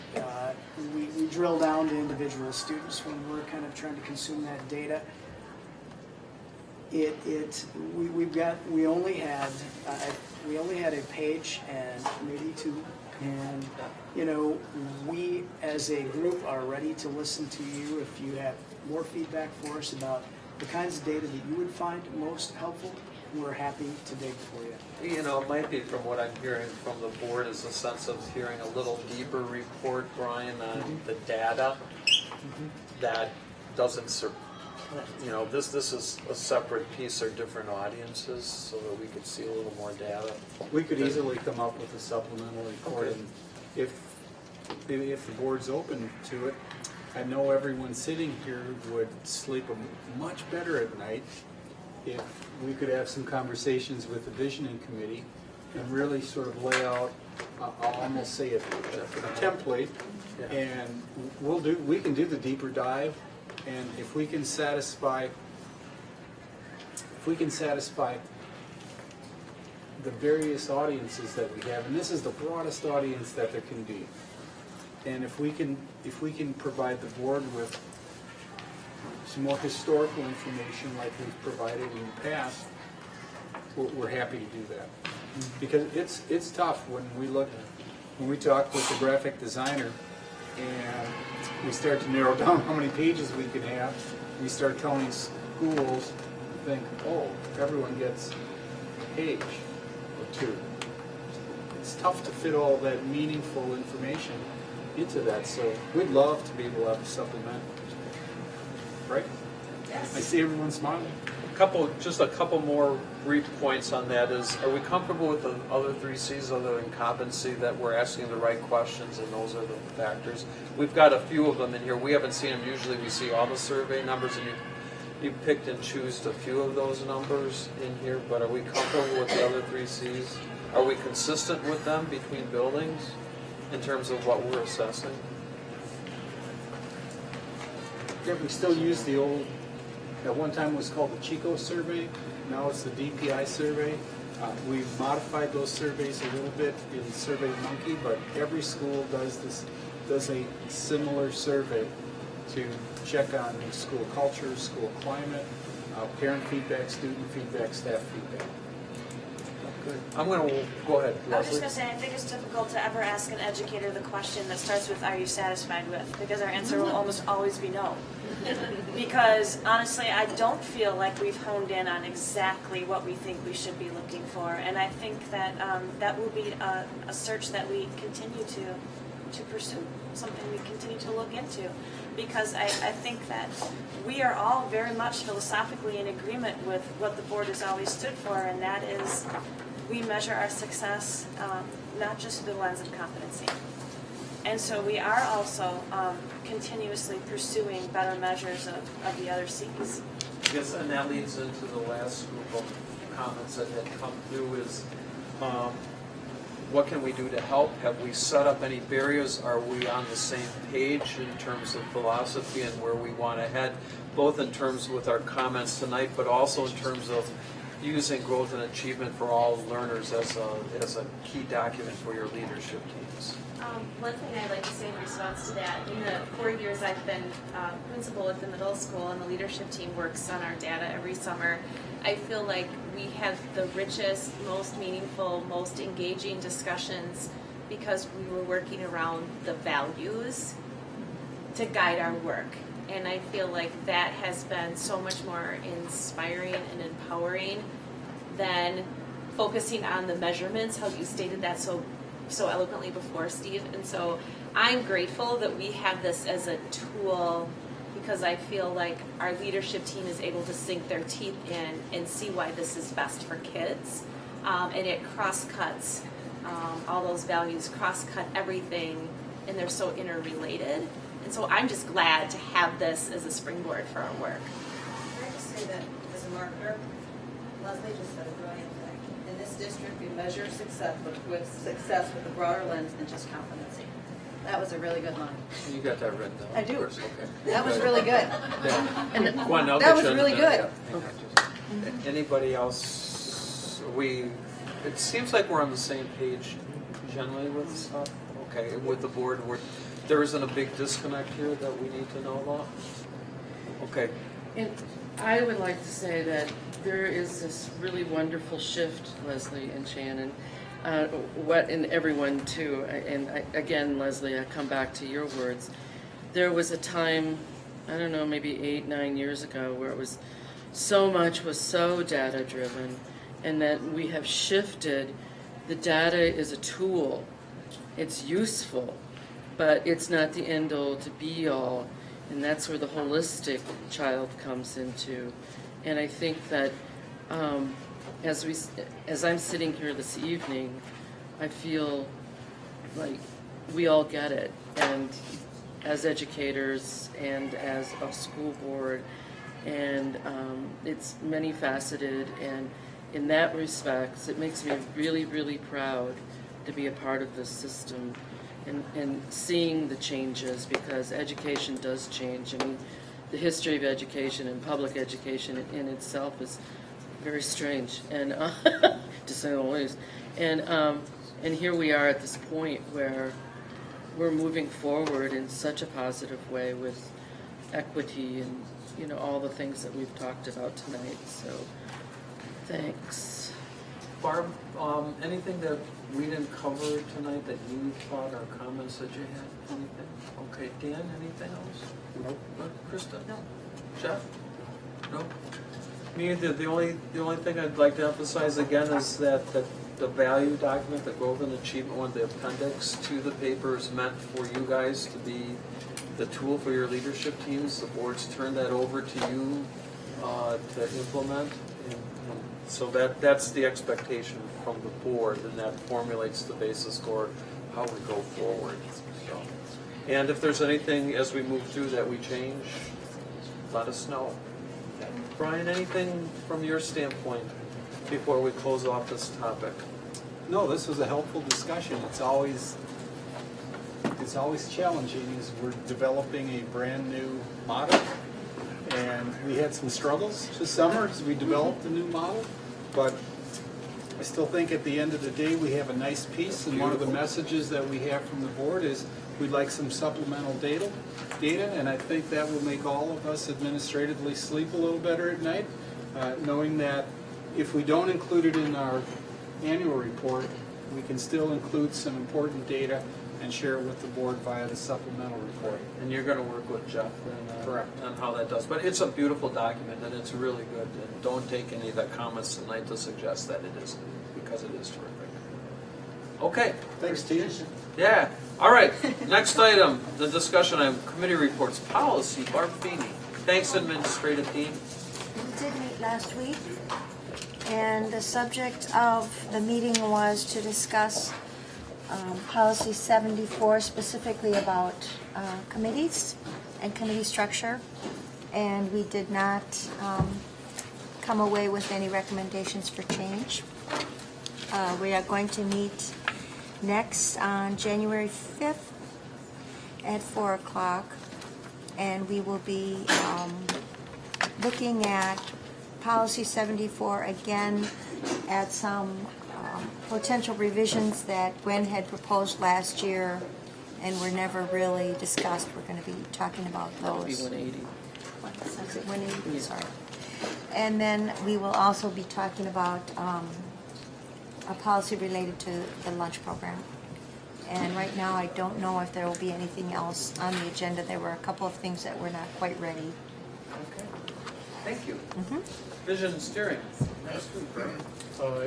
we drill down to individual students when we're kind of trying to consume that data. We only had a page and maybe two, and we as a group are ready to listen to you if you have more feedback for us about the kinds of data that you would find most helpful. We're happy to dig for you. It might be, from what I'm hearing from the board, is a sense of hearing a little deeper report, Brian, on the data that doesn't this is a separate piece or different audiences, so that we could see a little more data. We could easily come up with a supplemental report, and if the board's open to it, I know everyone sitting here would sleep much better at night if we could have some conversations with the visioning committee and really sort of lay out, I'll almost say a template, and we can do the deeper dive. And if we can satisfy the various audiences that we have, and this is the broadest audience that there can be. And if we can provide the board with some more historical information like we've provided in the past, we're happy to do that. Because it's tough when we talk with the graphic designer and we start to narrow down how many pages we can have. We start telling schools, think, oh, everyone gets a page or two. It's tough to fit all that meaningful information into that, so we'd love to be able to have a supplement. Right? Yes. I see everyone smiling. Just a couple more brief points on that is, are we comfortable with the other 3 C's other than competency, that we're asking the right questions and those are the factors? We've got a few of them in here. We haven't seen them. Usually we see all the survey numbers and you picked and choose a few of those numbers in here, but are we comfortable with the other 3 C's? Are we consistent with them between buildings in terms of what we're assessing? Yeah, we still use the old, at one time it was called the Chico survey, now it's the DPI survey. We've modified those surveys a little bit in SurveyMonkey, but every school does a similar survey to check on school culture, school climate, parent feedback, student feedback, staff feedback. Good. I'm going to go ahead. I was just going to say, I think it's difficult to ever ask an educator the question that starts with, are you satisfied with? Because our answer will almost always be no. Because honestly, I don't feel like we've honed in on exactly what we think we should be looking for. And I think that that will be a search that we continue to pursue, something we continue to look into. Because I think that we are all very much philosophically in agreement with what the board has always stood for, and that is we measure our success not just through the lens of competency. And so we are also continuously pursuing better measures of the other C's. Yes, and that leads into the last group of comments that had come through is, what can we do to help? Have we set up any barriers? Are we on the same page in terms of philosophy and where we want to head, both in terms with our comments tonight, but also in terms of using growth and achievement for all learners as a key document for your leadership teams? One thing I'd like to say in response to that, in the 4 years I've been principal at the middle school and the leadership team works on our data every summer, I feel like we have the richest, most meaningful, most engaging discussions because we were working around the values to guide our work. And I feel like that has been so much more inspiring and empowering than focusing on the measurements, how you stated that so eloquently before, Steve. And so I'm grateful that we have this as a tool because I feel like our leadership team is able to sink their teeth in and see why this is best for kids. And it cross-cuts all those values, cross-cut everything, and they're so interrelated. And so I'm just glad to have this as a springboard for our work. Can I just say that as a marketer, Leslie just said a brilliant thing. In this district, we measure success with a broader lens than just competency. That was a really good line. You got that written down? I do. Of course, okay. That was really good. Yeah. And Gwen, I'll that get was you really in good. Okay. Anybody else? It seems like we're on the same page generally with stuff. Okay, with the board, there isn't a big disconnect here that we need to know about? Okay. And I would like to say that there is this really wonderful shift, Leslie and Shannon, and everyone too. And again, Leslie, I come back to your words. There was a time, I don't know, maybe 8-9 years ago, where it was so much was so data driven, and that we have shifted. The data is a tool. It's useful, but it's not the end all to be all. And that's where the holistic child comes into. And I think that as I'm sitting here this evening, I feel like we all get it. And as educators and as a school board, and it's many faceted. And in that respect, it makes me really, really proud to be a part of this system. And seeing the changes, because education does change. I mean, the history of education and public education in itself is very strange, and to say the least. And here we are at this point where we're moving forward in such a positive way with equity and, you know, all the things that we've talked about tonight. So, thanks. Barb, anything that we didn't cover tonight that you thought or comments that you had? Anything? Okay, Dan, anything else? Nope. Krista? No. Jeff? No. Me either. The only thing I'd like to emphasize again is that the value document, the growth and achievement one, the appendix to the paper is meant for you guys to be the tool for your leadership teams. The boards turn that over to you to implement. And so that's the expectation from the board, and that formulates the basis for how we go forward. So, and if there's anything as we move through that we change, let us know. Brian, anything from your standpoint before we close off this topic? No, this was a helpful discussion. It's always challenging as we're developing a brand new model. And we had some struggles this summer as we developed the new model, but I still think at the end of the day we have a nice piece, and one of the messages that we have from the board is we'd like some supplemental data, and I think that will make all of us administratively sleep a little better at night, knowing that if we don't include it in our annual report, we can still include some important data and share it with the board via the supplemental report. And you're going to work with Jeff then, Correct. On how that does. But it's a beautiful document, and it's really good. And don't take any of the comments tonight to suggest that it isn't, because it is terrific. Okay. Thanks, Steve. Yeah. All right. Next item, the discussion on committee reports. Policy, Barb Feeney. Thanks, administrative team. We did meet last week, and the subject of the meeting was to discuss Policy 74, specifically about committees and committee structure, and we did not come away with any recommendations for change. We are going to meet next on January 5th at 4 o'clock, and we will be looking at Policy 74 again at some potential revisions that Gwen had proposed last year and were never really discussed. We're going to be talking about those. That would be 180. Is it 180? Yeah. Sorry. And then we will also be talking about a policy related to the lunch program. And right now, I don't know if there will be anything else on the agenda. There were a couple of things that were not quite ready. Okay. Thank you. Vision steering. Next week, right?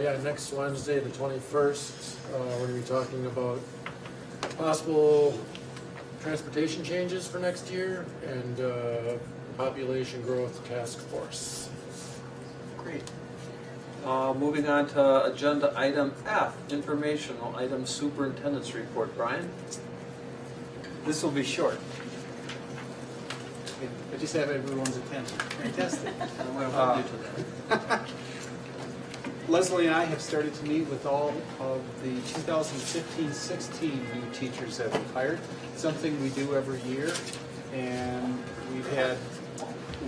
Yeah, next Wednesday, the 21st, we're going to be talking about possible transportation changes for next year and population growth task force. Great. Moving on to agenda item F, informational item superintendent's report. Brian? This will be short. I just have everyone's attention. Fantastic. Leslie and I have started to meet with all of the 2015-16 new teachers that we've hired, something we do every year. And we had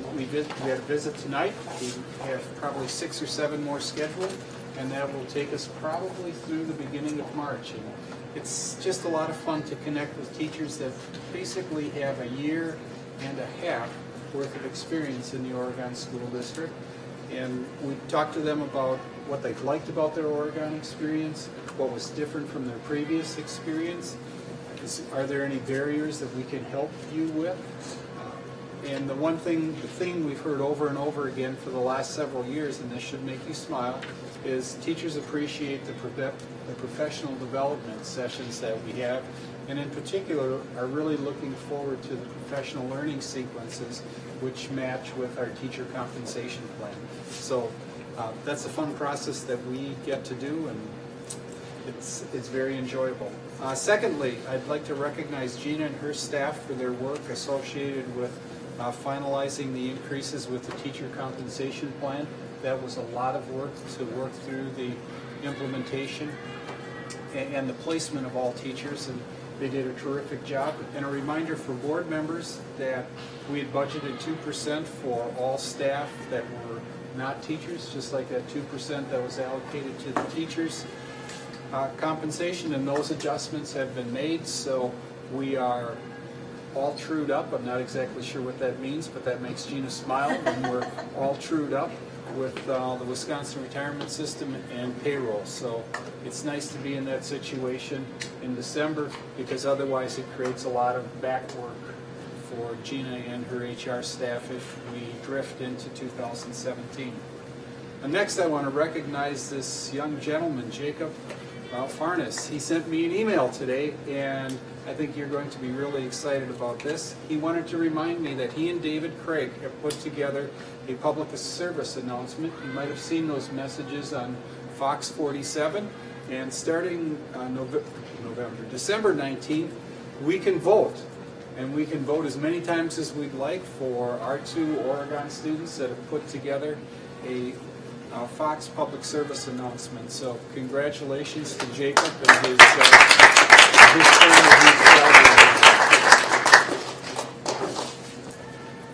a visit tonight. We have probably 6 or 7 more scheduled, and that will take us probably through the beginning of March. And it's just a lot of fun to connect with teachers that basically have a year and a half worth of experience in the Oregon School District. And we talked to them about what they liked about their Oregon experience, what was different from their previous experience. Are there any barriers that we can help you with? And the thing we've heard over and over again for the last several years, and this should make you smile, is teachers appreciate the professional development sessions that we have, and in particular are really looking forward to the professional learning sequences which match with our teacher compensation plan. So that's a fun process that we get to do, and it's very enjoyable. Secondly, I'd like to recognize Gina and her staff for their work associated with finalizing the increases with the teacher compensation plan. That was a lot of work to work through the implementation and the placement of all teachers, and they did a terrific job. And a reminder for board members that we had budgeted 2% for all staff that were not teachers, just like that 2% that was allocated to the teachers. Compensation and those adjustments have been made, so we are all trued up. I'm not exactly sure what that means, but that makes Gina smile when we're all trued up with the Wisconsin retirement system and payroll. So it's nice to be in that situation in December, because otherwise it creates a lot of back work for Gina and her HR staff if we drift into 2017. And next I want to recognize this young gentleman, Jacob Farnes. He sent me an email today, and I think you're going to be really excited about this. He wanted to remind me that he and David Craig have put together a public service announcement. You might have seen those messages on Fox 47. And starting December 19th, we can vote. And we can vote as many times as we'd like for our 2 Oregon students that have put together a Fox public service announcement. So congratulations to Jacob and his family.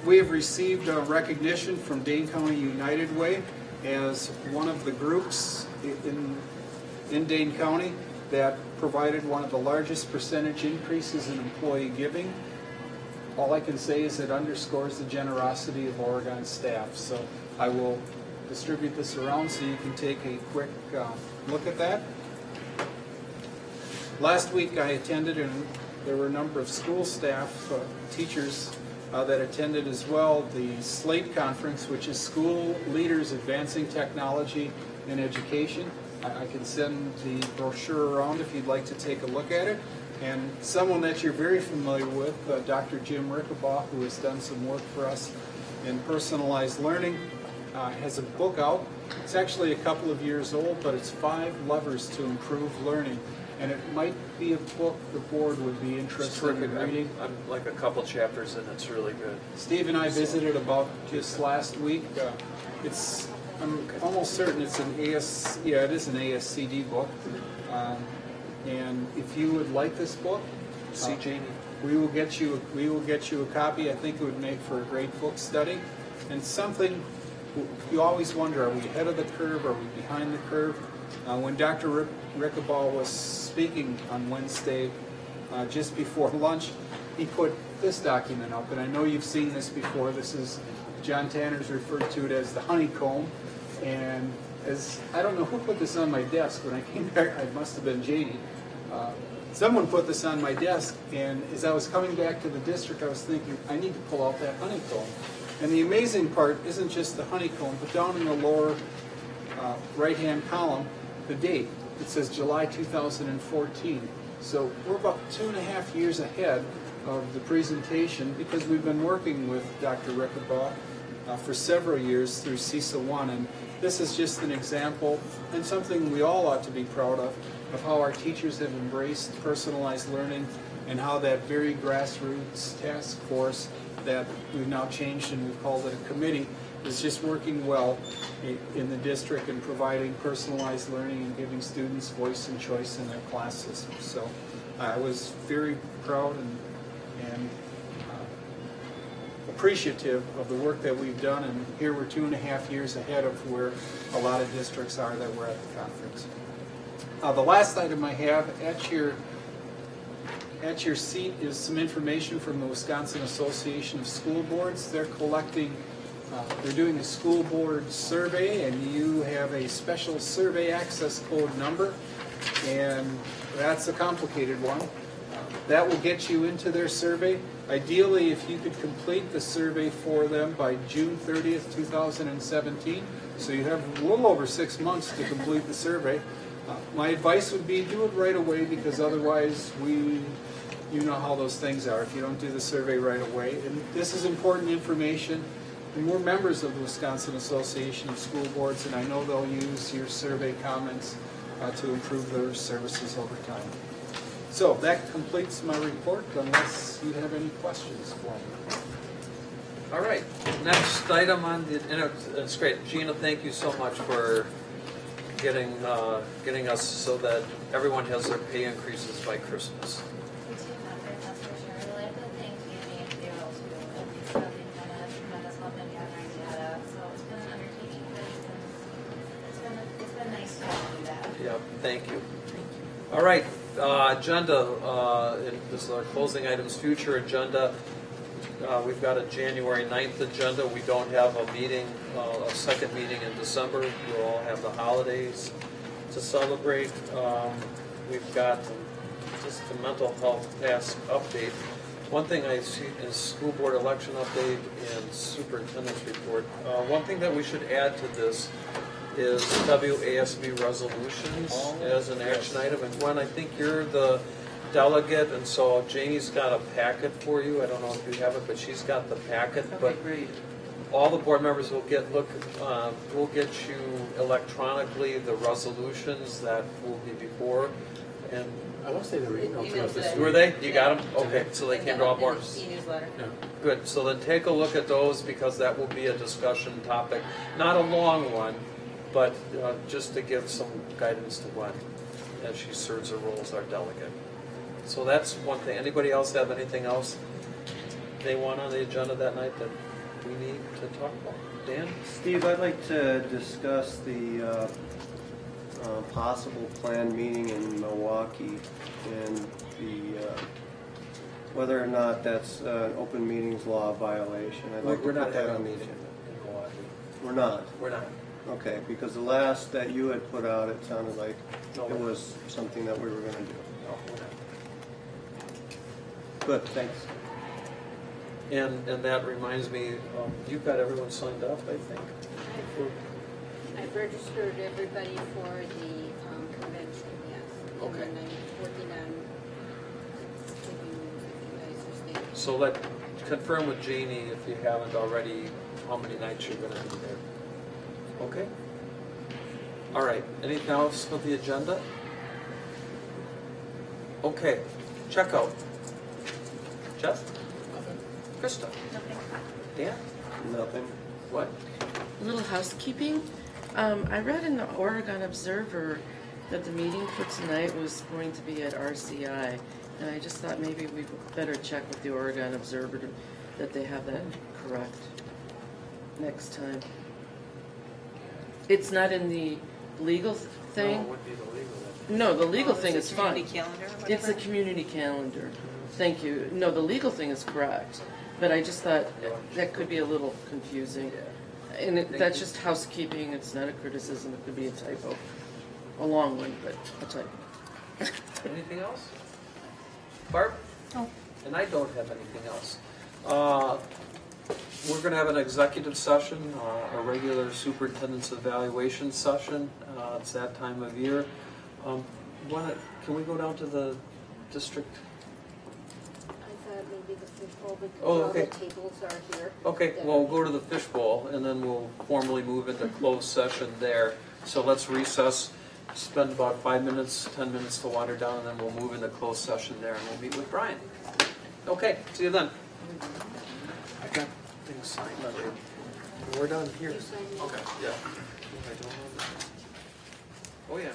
We have received recognition from Dane County United Way as one of the groups in Dane County that provided one of the largest percentage increases in employee giving. All I can say is it underscores the generosity of Oregon staff. So I will distribute this around so you can take a quick look at that. Last week I attended, and there were a number of school staff, teachers that attended as well, the SLATE conference, which is School Leaders Advancing Technology in Education. I can send the brochure around if you'd like to take a look at it. And someone that you're very familiar with, Dr. Jim Rickabaugh, who has done some work for us in personalized learning, has a book out. It's actually a couple of years old, but it's 5 Levers to Improve Learning. And it might be a book the board would be interested in reading. I'm like a couple chapters in, it's really good. Steve and I visited about just last week. I'm almost certain it's an it is an ASCD book. And if you would like this book, See Jamie. we will get you a copy. I think it would make for a great book study. And something you always wonder: are we ahead of the curve? Are we behind the curve? When Dr. Rickabaugh was speaking on Wednesday, just before lunch, he put this document up, and I know you've seen this before. This is John Tanner's referred to it as the honeycomb, and as I don't know who put this on my desk when I came back. I must have been JD. Someone put this on my desk, and as I was coming back to the district, I was thinking, I need to pull out that honeycomb. And the amazing part isn't just the honeycomb, but down in the lower right-hand column, the date. It says July 2014. So we're about 2.5 years ahead of the presentation because we've been working with Dr. Rickabaugh for several years through CISA 1. And this is just an example and something we all ought to be proud of how our teachers have embraced personalized learning and how that very grassroots task force that we've now changed and we've called it a committee is just working well in the district and providing personalized learning and giving students voice and choice in their class system. So I was very proud and appreciative of the work that we've done, and here we're 2.5 years ahead of where a lot of districts are that were at the conference. The last item I have at your seat is some information from the Wisconsin Association of School Boards. They're doing a school board survey, and you have a special survey access code number, and that's a complicated one. That will get you into their survey. Ideally, if you could complete the survey for them by June 30th, 2017, so you have a little over 6 months to complete the survey. My advice would be do it right away, because otherwise you know how those things are if you don't do the survey right away. And this is important information. And we're members of the Wisconsin Association of School Boards, and I know they'll use your survey comments to improve their services over time. So that completes my report, unless you have any questions for me. All right, next item on the, and it's great. Gina, thank you so much for getting us so that everyone has their pay increases by Christmas. thank you. All right, agenda, this is our closing items, future agenda. We've got a January 9th agenda. We don't have a meeting, a second meeting in December. We'll all have the holidays to celebrate. We've got just the mental health task update. One thing I see is school board election update and superintendent's report. One thing that we should add to this is WASB resolutions as an action item. And Gwen, I think you're the delegate, and so Janie's got a packet for you. I don't know if you have it, but she's got the packet. But great. all the board members will get we'll get you electronically the resolutions that will be before. And I want to say they were emailed to us this week. were they? You got them? Okay, so they came to all board. E-newsletter. Yeah. Good, so then take a look at those because that will be a discussion topic. Not a long one, but just to give some guidance to Gwen as she serves her role as our delegate. So that's one thing. Anybody else have anything else they want on the agenda that night that we need to talk about? Dan? Steve, I'd like to discuss the possible planned meeting in Milwaukee and the whether or not that's an open meetings law violation. I'd like to We're put not that having a on the meeting agenda. in Milwaukee. We're not. We're not. Okay, because the last that you had put out, it sounded like No, it was something that we were going to do. No, we're not. Good, thanks. And that reminds me, you've got everyone signed up, I think. I've registered everybody for the convention, yes. Okay. And then I'm working on taking those if you guys are staying. So confirm with Janie if you haven't already, how many nights you're gonna be there. Okay? All right, anything else with the agenda? Okay, checkout. Jeff? Krista? Dan? Nothing. What? A little housekeeping. I read in the Oregon Observer that the meeting for tonight was going to be at RCI, and I just thought maybe we better check with the Oregon Observer that they have that correct next time. It's not in the legal thing? No, it would be the legal one. No, the legal Oh, thing it's is a fine. community calendar or It's a whatever? community calendar. Thank you. No, the legal thing is correct, but I just thought that could be a little confusing. And that's just housekeeping. It's not a criticism. It could be a typo. A long one, but a typo. Anything else? Barb? No. And I don't have anything else. We're going to have an executive session, a regular superintendent's evaluation session. It's that time of year. Can we go down to the district? I thought maybe the fishbowl, because Oh, all the okay. tables are here. Okay, that well, are- we'll go to the fishbowl, and then we'll formally move into closed session there. So let's recess, spend about 5 minutes, 10 minutes to water down, and then we'll move into closed session there, and we'll meet with Brian. Okay, see you then. I got things signed already. We're done here. You signed it? Okay, yeah. I don't know. Oh, yeah.